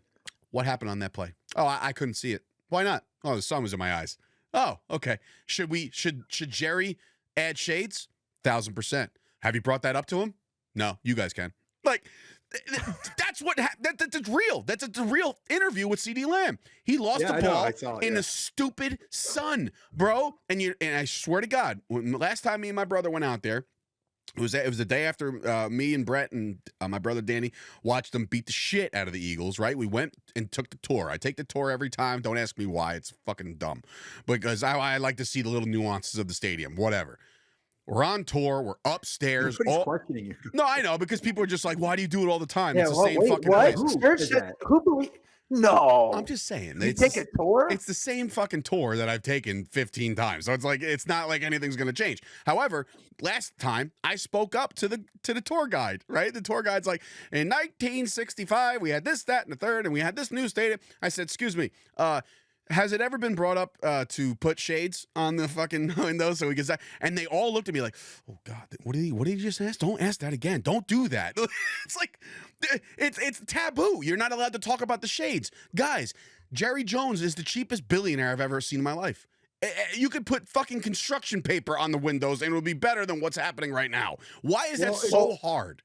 what happened on that play? Oh, I couldn't see it. Why not? Oh, the sun was in my eyes. Oh, okay. Should Jerry add shades? 1,000%. Have you brought that up to him? No, you guys can. Like, that's what that's real. That's a real interview with CeeDee Lamb. He lost the ball in the stupid sun, bro. And I swear to God, last time me and my brother went out there, it was the day after me and Brett and my brother Danny watched them beat the shit out of the Eagles, right? We went and took the tour. I take the tour every time. Don't ask me why. It's fucking dumb. Because I like to see the little nuances of the stadium, whatever. We're on tour. We're upstairs. Nobody's questioning you. No, I know, because people are just like, why do you do it all the time? Yeah, it's the same fucking what? place. No. I'm just saying. You take a tour? It's the same fucking tour that I've taken 15 times. So it's not like anything's going to change. However, last time I spoke up to the tour guide, right? The tour guide's like, in 1965, we had this, that, and the third, and we had this new stadium. I said, excuse me, has it ever been brought up to put shades on the fucking windows so we can say? And they all looked at me like, oh God, what did he just ask? Don't ask that again. Don't do that. It's like, it's taboo. You're not allowed to talk about the shades. Guys, Jerry Jones is the cheapest billionaire I've ever seen in my life. You could put fucking construction paper on the windows and it would be better than what's happening right now. Why is that so hard?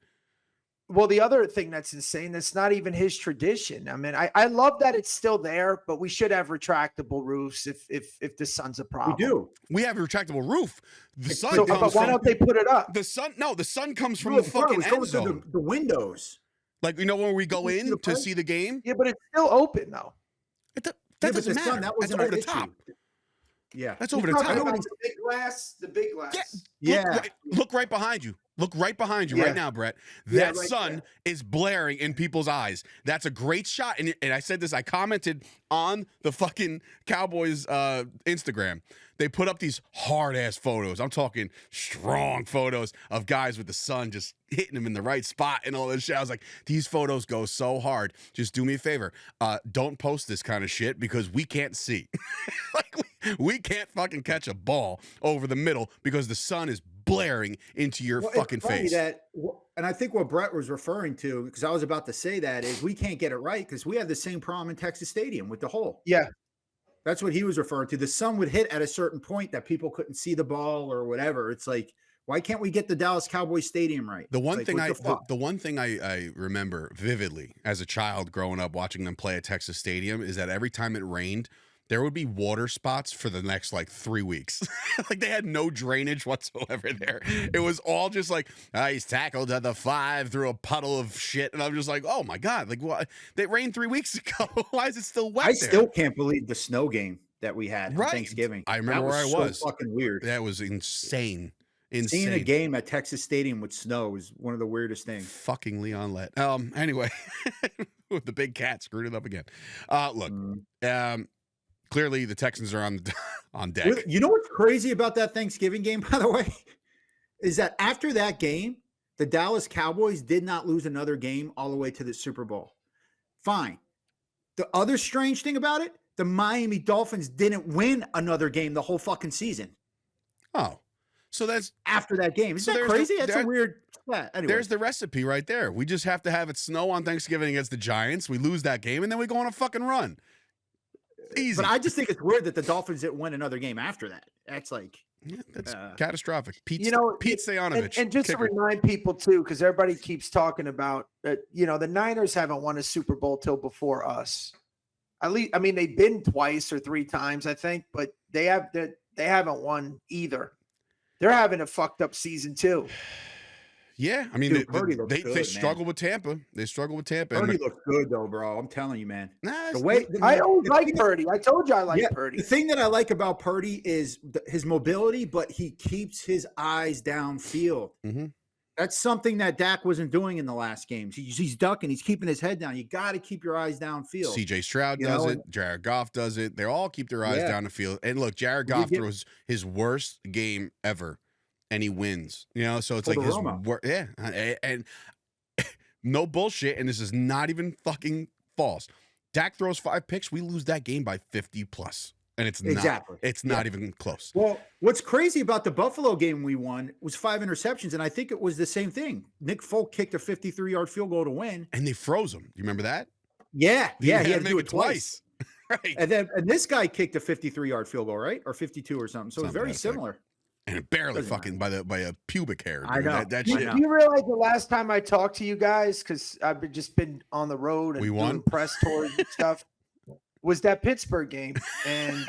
Well, the other thing that's insane, that's not even his tradition. I mean, I love that it's still there, but we should have retractable roofs if the sun's a problem. We do. We have a retractable roof. The sun but why don't they put it up? The sun comes from the fucking end zone. The windows. Like, when we go in to see the game? Yeah, but it's still open, though. That doesn't matter. That's over the top. Yeah. That's over the top. The big glass. Yeah. Look right behind you. Look right behind you right now, Brett. That sun is blaring in people's eyes. That's a great shot. And I said this, I commented on the fucking Cowboys Instagram. They put up these hard-ass photos. I'm talking strong photos of guys with the sun just hitting them in the right spot and all this shit. I was like, these photos go so hard. Just do me a favor. Don't post this kind of shit because we can't see. Like, we can't fucking catch a ball over the middle because the sun is blaring into your fucking face. And I think what Brett was referring to, because I was about to say that, is we can't get it right because we have the same problem in Texas Stadium with the hole. Yeah. That's what he was referring to. The sun would hit at a certain point that people couldn't see the ball or whatever. It's like, why can't we get the Dallas Cowboys Stadium right? The one thing I remember vividly as a child growing up watching them play at Texas Stadium is that every time it rained, there would be water spots for the next 3 weeks. Like, they had no drainage whatsoever there. It was all just like, he's tackled at the 5 through a puddle of shit. And I'm just like, oh my God, like, what? It rained 3 weeks ago. Why is it still wet? I still can't believe the snow game that we had on Thanksgiving. I remember where I was. So fucking weird. That was insane. Seeing a game at Texas Stadium with snow is one of the weirdest things. Fucking Leon Lett. Anyway, the big cat screwed it up again. Look, clearly the Texans are on deck. You know what's crazy about that Thanksgiving game, by the way, is that after that game, the Dallas Cowboys did not lose another game all the way to the Super Bowl. Fine. The other strange thing about it, the Miami Dolphins didn't win another game the whole fucking season. Oh, so that's after that game. Isn't that there's crazy? the- That's a weird stat. Anyway, there's the recipe right there. We just have to have it snow on Thanksgiving against the Giants. We lose that game, and then we go on a fucking run. Easy. but I just think it's weird that the Dolphins didn't win another game after that. That's like, Yeah, that's catastrophic. Pete Stoyanovich. And just kicker. to remind people too, because everybody keeps talking about the Niners haven't won a Super Bowl till before us. At least, I mean, they've been twice or three times, I think, but they haven't won either. They're having a fucked up season too. Yeah, I mean, Purdy looks they good, struggle with Tampa. They struggle with Tampa. Purdy looks good though, bro. I'm telling you, man. Nah, The way I always like Purdy. I told you I like Purdy. The thing that I like about Purdy is his mobility, but he keeps his eyes downfield. Mm-hmm. That's something that Dak wasn't doing in the last games. He's ducking. He's keeping his head down. You got to keep your eyes downfield. CJ Stroud does it. Jared Goff does it. They all keep their eyes down the field. And look, Jared Goff throws his worst game ever, and he wins. So it's like his worst. Yeah, and no bullshit. And this is not even fucking false. Dak throws 5 picks. We lose that game by 50 plus. And it's not even close. Well, what's crazy about the Buffalo game we won was 5 interceptions, and I think it was the same thing. Nick Folk kicked a 53-yard field goal to win. And they froze him. You remember that? Yeah. He had to do it twice. Right. And this guy kicked a 53-yard field goal, right? Or 52 or something. So it's very similar. And it barely fucking by a pubic hair. Dude. I know. That Do shit. you realize the last time I talked to you guys, because I've just been on the road and doing press tours and stuff, was that Pittsburgh game. And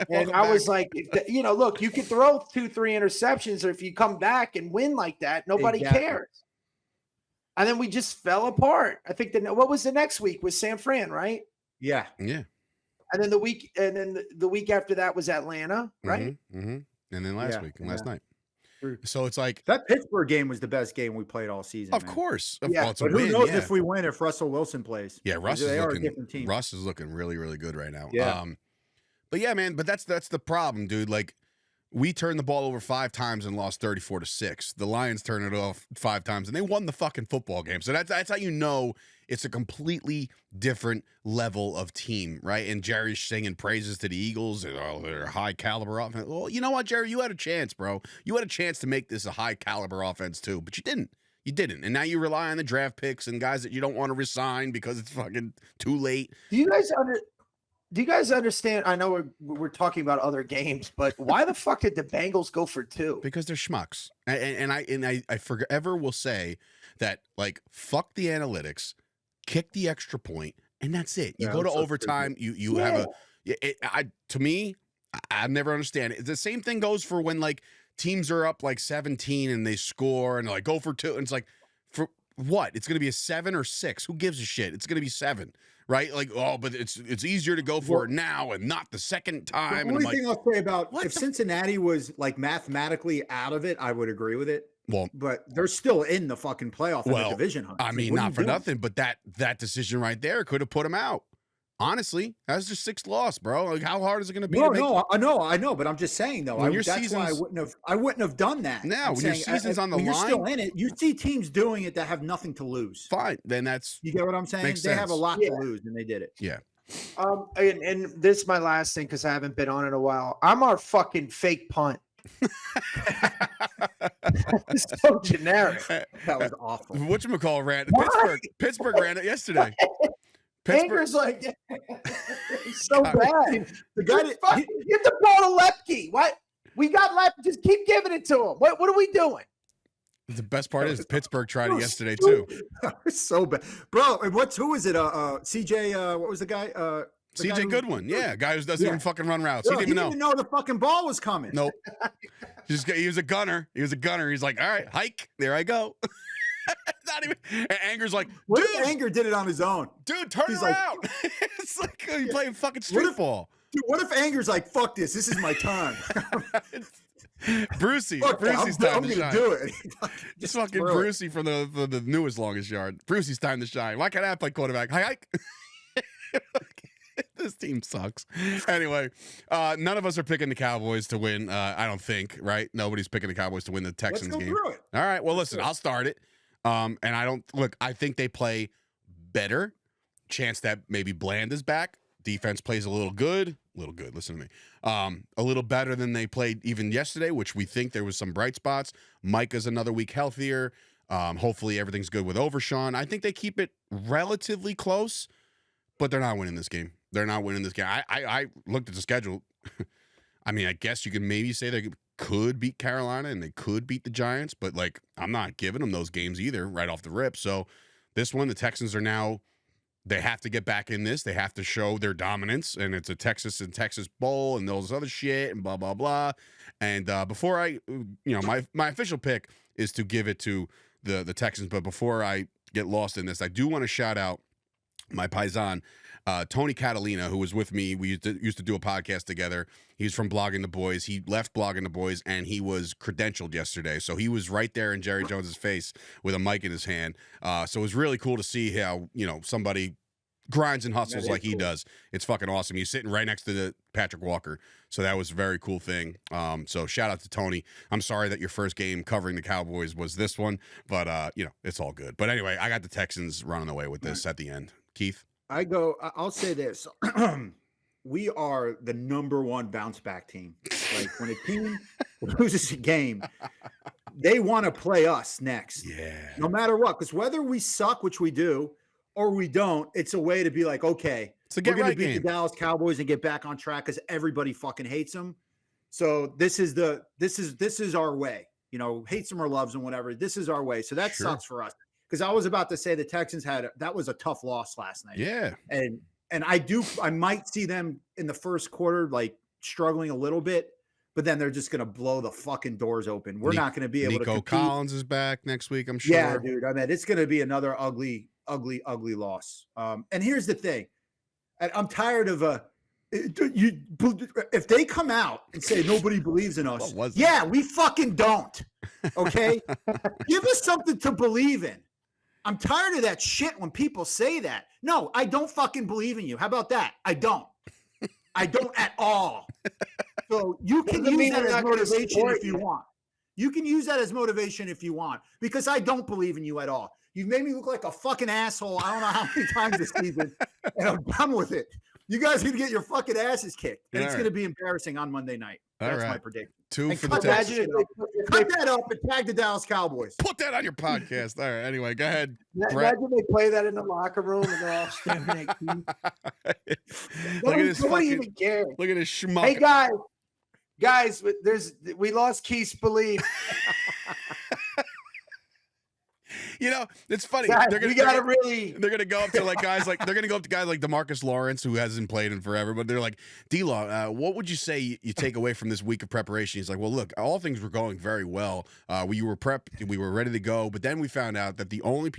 I was like, look, you can throw 2-3 interceptions, or if you come back and win like that, nobody cares. And then we just fell apart. I think what was the next week was San Fran, right? Yeah. Yeah. And then the week after that was Atlanta, right? Mm-hmm. And then last night. True. So it's like that Pittsburgh game was the best game we played all season. Of course. Yeah. It's a but who win, knows if we win if Russell Wilson plays? Yeah, Russ are a different team. is looking really, really good right now. Yeah. But yeah, man, that's the problem, dude. Like, we turned the ball over 5 times and lost 34-6. The Lions turned it off 5 times and they won the fucking football game. So that's how you know it's a completely different level of team, right? And Jerry's singing praises to the Eagles. They're a high caliber offense. Well, you know what, Jerry? You had a chance, bro. You had a chance to make this a high caliber offense too, but you didn't. You didn't. And now you rely on the draft picks and guys that you don't want to resign because it's fucking too late. Do you guys understand? I know we're talking about other games, but why the fuck did the Bengals go for 2? Because they're schmucks. And I forever will say that, like, fuck the analytics, kick the extra point, and that's it. You go to overtime. You have to me, I never understand it. The same thing goes for when, like, teams are up like 17 and they score and like go for 2. And it's like, for what? It's going to be a 7 or 6. Who gives a shit? It's going to be 7. Right? Like, but it's easier to go for it now and not the second time. The only thing I'll say about if Cincinnati was like mathematically out of it, I would agree with it. Well, but they're still in the fucking playoff in the division hunt. I mean, not for nothing, but that decision right there could have put them out. Honestly, that's their 6th loss, bro. Like, how hard is it going to be? No, I know, but I'm just saying though. That's why I wouldn't have done that. Now, when your season's on the line, you're still in it. You see teams doing it that have nothing to lose. Fine, then you get what I'm saying. They have a lot to lose, and they did it. Yeah. And this is my last thing because I haven't been on in a while. I'm our fucking fake punt. It's so generic. That was awful. Whatchamacall ran Pittsburgh ran it yesterday. Anger's like so bad. The guy give the ball to Lepke. What? We got Lepke. Just keep giving it to him. What are we doing? The best part is Pittsburgh tried it yesterday too. So bad, bro. Who is it? CJ. What was the guy? CJ Goodwin. Yeah, guy who doesn't even fucking run routes. He didn't even know the fucking ball was coming. Nope. He was a gunner. He's like, all right, hike. There I go. Not even. And Anger's like, what if Anger did it on his own? Dude, turn around. It's like you playing fucking street ball. Dude, what if Anger's like, fuck this. This is my time. Brucey's time I'm to gonna shine. do it. Just fucking Brucey from the newest longest yard. Brucey's time to shine. Why can't I play quarterback? Hike. This team sucks. Anyway, none of us are picking the Cowboys to win. I don't think, right? Nobody's picking the Cowboys to win the Texans game. Through it. All right. Well, listen, I'll start it. And I think they play better chance that maybe Bland is back. Defense plays a little good. Listen to me. A little better than they played even yesterday, which we think there was some bright spots. Micah's another week healthier. Hopefully everything's good with Overshawn. I think they keep it relatively close, but they're not winning this game. They're not winning this game. I looked at the schedule. I mean, I guess you can maybe say they could beat Carolina and they could beat the Giants, but like I'm not giving them those games either right off the rip. So this one, the Texans are now, they have to get back in this. They have to show their dominance, and it's a Texas Bowl and those other shit and blah, blah, blah. And before I, my official pick is to give it to the Texans. But before I get lost in this, I do want to shout out my paisan, Tony Catalina, who was with me. We used to do a podcast together. He's from Blogging the Boys. He left Blogging the Boys, and he was credentialed yesterday. So he was right there in Jerry Jones's face with a mic in his hand. So it was really cool to see how, somebody grinds and hustles like he does. It's fucking awesome. He's sitting right next to the Patrick Walker. So that was a very cool thing. So shout out to Tony. I'm sorry that your first game covering the Cowboys was this one, but it's all good. But anyway, I got the Texans running away with this at the end. Keith? I'll say this. We are the number one bounce back team. Like when a team loses a game, they want to play us next. Yeah. No matter what. Because whether we suck, which we do, or we don't, it's a way to be like, okay, we're going to beat the Dallas Cowboys and get back on track because everybody fucking hates them. So this is our way. Hates them or loves them, whatever. This is our way. So that sucks for us. Because I was about to say the Texans that was a tough loss last night. Yeah. And I might see them in the first quarter, like struggling a little bit, but then they're just going to blow the fucking doors open. We're not going to be able to compete. Nico Collins is back next week, I'm sure. Yeah, dude. I mean, it's going to be another ugly loss. And here's the thing. I'm tired of if they come out and say nobody believes in us. Yeah, we fucking don't. Okay? Give us something to believe in. I'm tired of that shit when people say that. No, I don't fucking believe in you. How about that? I don't at all. So you can use that as motivation if you want. You can use that as motivation if you want, because I don't believe in you at all. You've made me look like a fucking asshole. I don't know how many times this season, and I'm done with it. You guys are going to get your fucking asses kicked, and it's going to be embarrassing on Monday night. That's my prediction. 2 for the Texans. Cut that up and tag the Dallas Cowboys. Put that on your podcast. All right. Anyway, go ahead. Imagine they play that in the locker room and they're all staring at you. Look at this fucking. Even care. Look at this schmuck. Hey guys, we lost Keith's belief. It's funny. God, they're gonna go up to guys like DeMarcus Lawrence, who hasn't played in forever, but they're like, D-Law, what would you say you take away from this week of preparation? He's like, well, look, all things were going very well. We were prepped, we were ready to go, but then we found out that the only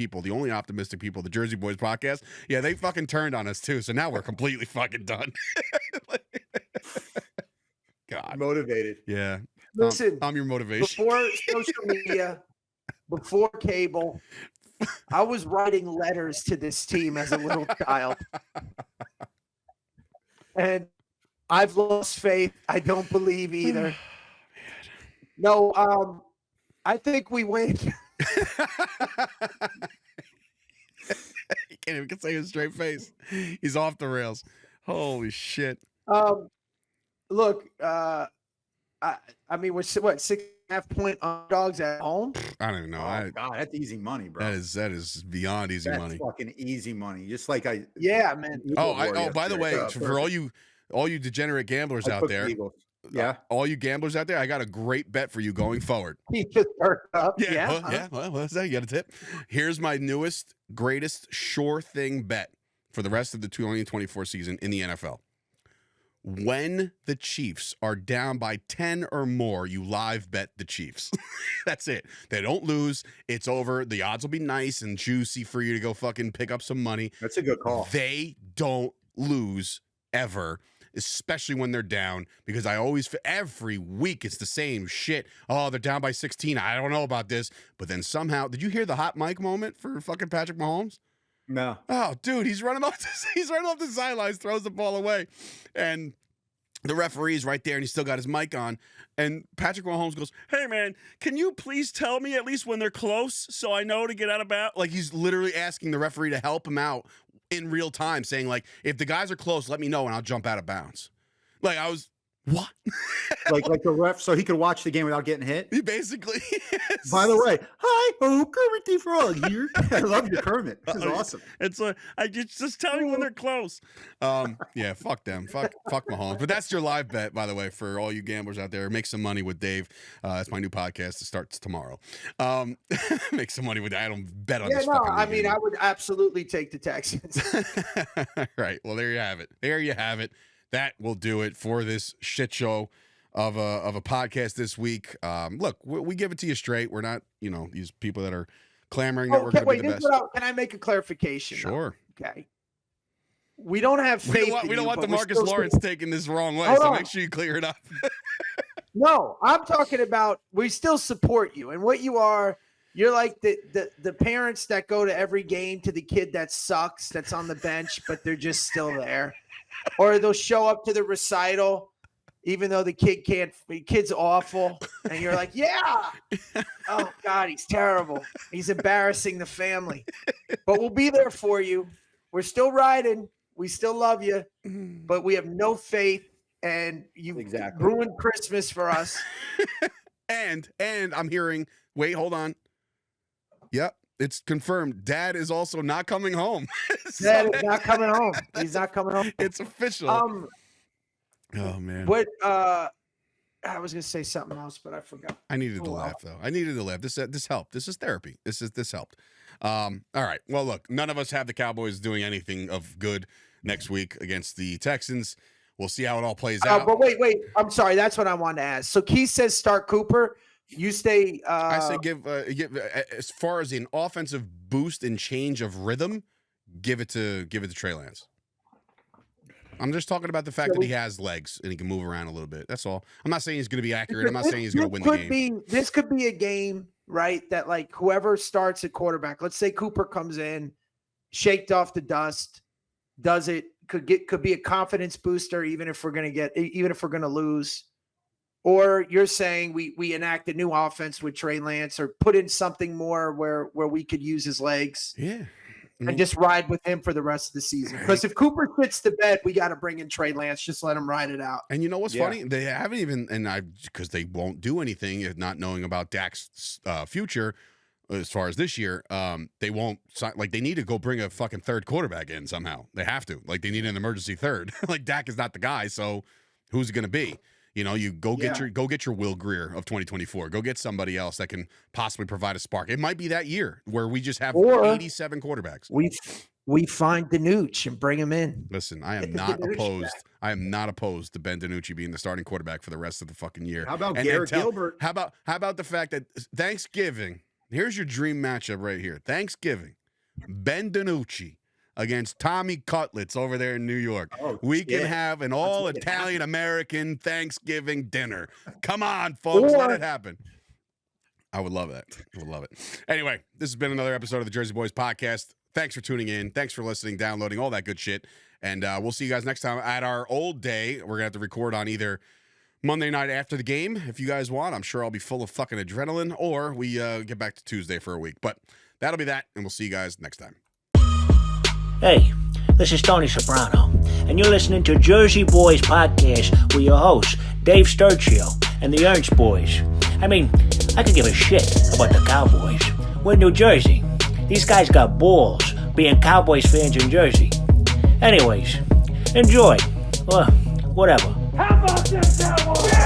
optimistic people, the Jersey Boys podcast, they fucking turned on us too. So now we're completely fucking done. God, motivated. Yeah. Listen, I'm your motivation. Before social media. Before cable, I was writing letters to this team as a little child. And I've lost faith. I don't believe either. No, I think we win. He can't even say it with a straight face. He's off the rails. Holy shit. Look, I mean, we're 6.5 point underdogs at home. I don't even know. Oh, God, that's easy money, bro. That is beyond easy money. Fucking easy money. Just like man. By the way, for all you degenerate gamblers out there, all you gamblers out there, I got a great bet for you going forward. He just perked up. Well, what's that? You got a tip? Here's my newest, greatest, sure thing bet for the rest of the 2024 season in the NFL. When the Chiefs are down by 10 or more, you live bet the Chiefs. That's it. They don't lose. It's over. The odds will be nice and juicy for you to go fucking pick up some money. That's a good call. They don't lose ever, especially when they're down, because every week it's the same shit. Oh, they're down by 16. I don't know about this. But then somehow, did you hear the hot mic moment for fucking Patrick Mahomes? No. Oh, dude, he's running off the sidelines, throws the ball away. And the referee's right there, and he's still got his mic on. And Patrick Mahomes goes, hey, man, can you please tell me at least when they're close so I know to get out of bounds? Like, he's literally asking the referee to help him out in real time saying, like, if the guys are close, let me know and I'll jump out of bounds. Like, I was, what? like the ref, so he could watch the game without getting hit. He basically is. By the way, hi, Kermit the Frog here. I love your Kermit. This is awesome. It's like, I just tell you when they're close. Yeah, fuck them. Fuck Mahomes. But that's your live bet, by the way, for all you gamblers out there. Make some money with Dave. That's my new podcast that starts tomorrow. Make some money with that. I don't bet on this fucking I game. mean, I would absolutely take the Texans. Right. Well, there you have it. There you have it. That will do it for this shit show of a podcast this week. Look, we give it to you straight. We're not, these people that are clamoring that we're going to be the best. Can I make a clarification? Sure. Though? Okay. We don't have faith. We don't want the Marcus Lawrence taking this wrong way, make sure you clear it up. No, I'm talking about we still support you. And what you are, you're like the parents that go to every game to the kid that sucks, that's on the bench, but they're just still there. Or they'll show up to the recital, even though the kid's awful. And you're like, yeah. Oh, God, he's terrible. He's embarrassing the family. But we'll be there for you. We're still riding. We still love you. But we have no faith. And you've ruined Christmas for us. And I'm hearing, wait, hold on. Yep. It's confirmed. Dad is also not coming home. Dad is not coming home. He's not coming home. It's official. Oh man. What? I was gonna say something else, but I forgot. I needed to laugh though. I needed to laugh. This helped. This is therapy. This helped. All right. Well, look, none of us have the Cowboys doing anything of good next week against the Texans. We'll see how it all plays out. But wait. I'm sorry. That's what I wanted to ask. So Keith says start Cooper. You stay. I say give as far as an offensive boost and change of rhythm, give it to Trey Lance. I'm just talking about the fact that he has legs and he can move around a little bit. That's all. I'm not saying he's going to be accurate. I'm not saying he's going to win the game. This could be a game, right? That like whoever starts at quarterback. Let's say Cooper comes in, shaked off the dust, does it. Could be a confidence booster, even if we're going to lose. Or you're saying we enact a new offense with Trey Lance or put in something more where we could use his legs. Yeah. And just ride with him for the rest of the season. Because if Cooper fits the bed, we got to bring in Trey Lance. Just let him ride it out. And you know what's funny? They haven't even, because they won't do anything if not knowing about Dak's future as far as this year. They won't, they need to go bring a fucking third quarterback in somehow. They have to. Like, they need an emergency third. Like, Dak is not the guy, so who's it going to be? You get your Will Greer of 2024. Go get somebody else that can possibly provide a spark. It might be that year where we just have 87 quarterbacks. We find Danucci and bring him in. Listen, I am not opposed. I am not opposed to Ben DiNucci being the starting quarterback for the rest of the fucking year. How about Garrett Gilbert? How about the fact that Thanksgiving? Here's your dream matchup right here. Thanksgiving, Ben DiNucci against Tommy Cutlets over there in New York. We can have an all-Italian-American Thanksgiving dinner. Come on, folks. Let it happen. I would love that. I would love it. Anyway, this has been another episode of the Jersey Boys podcast. Thanks for tuning in. Thanks for listening, downloading, all that good shit. And we'll see you guys next time at our old day. We're going to have to record on either Monday night after the game, if you guys want. I'm sure I'll be full of fucking adrenaline, or we get back to Tuesday for a week. But that'll be that, and we'll see you guys next time. Hey, this is Tony Soprano, and you're listening to Jersey Boys Podcast with your hosts, Dave Sturchio and the Ernst Boys. I mean, I could give a shit about the Cowboys. We're in New Jersey. These guys got balls being Cowboys fans in Jersey. Anyways, enjoy. Whatever. How about them Cowboys?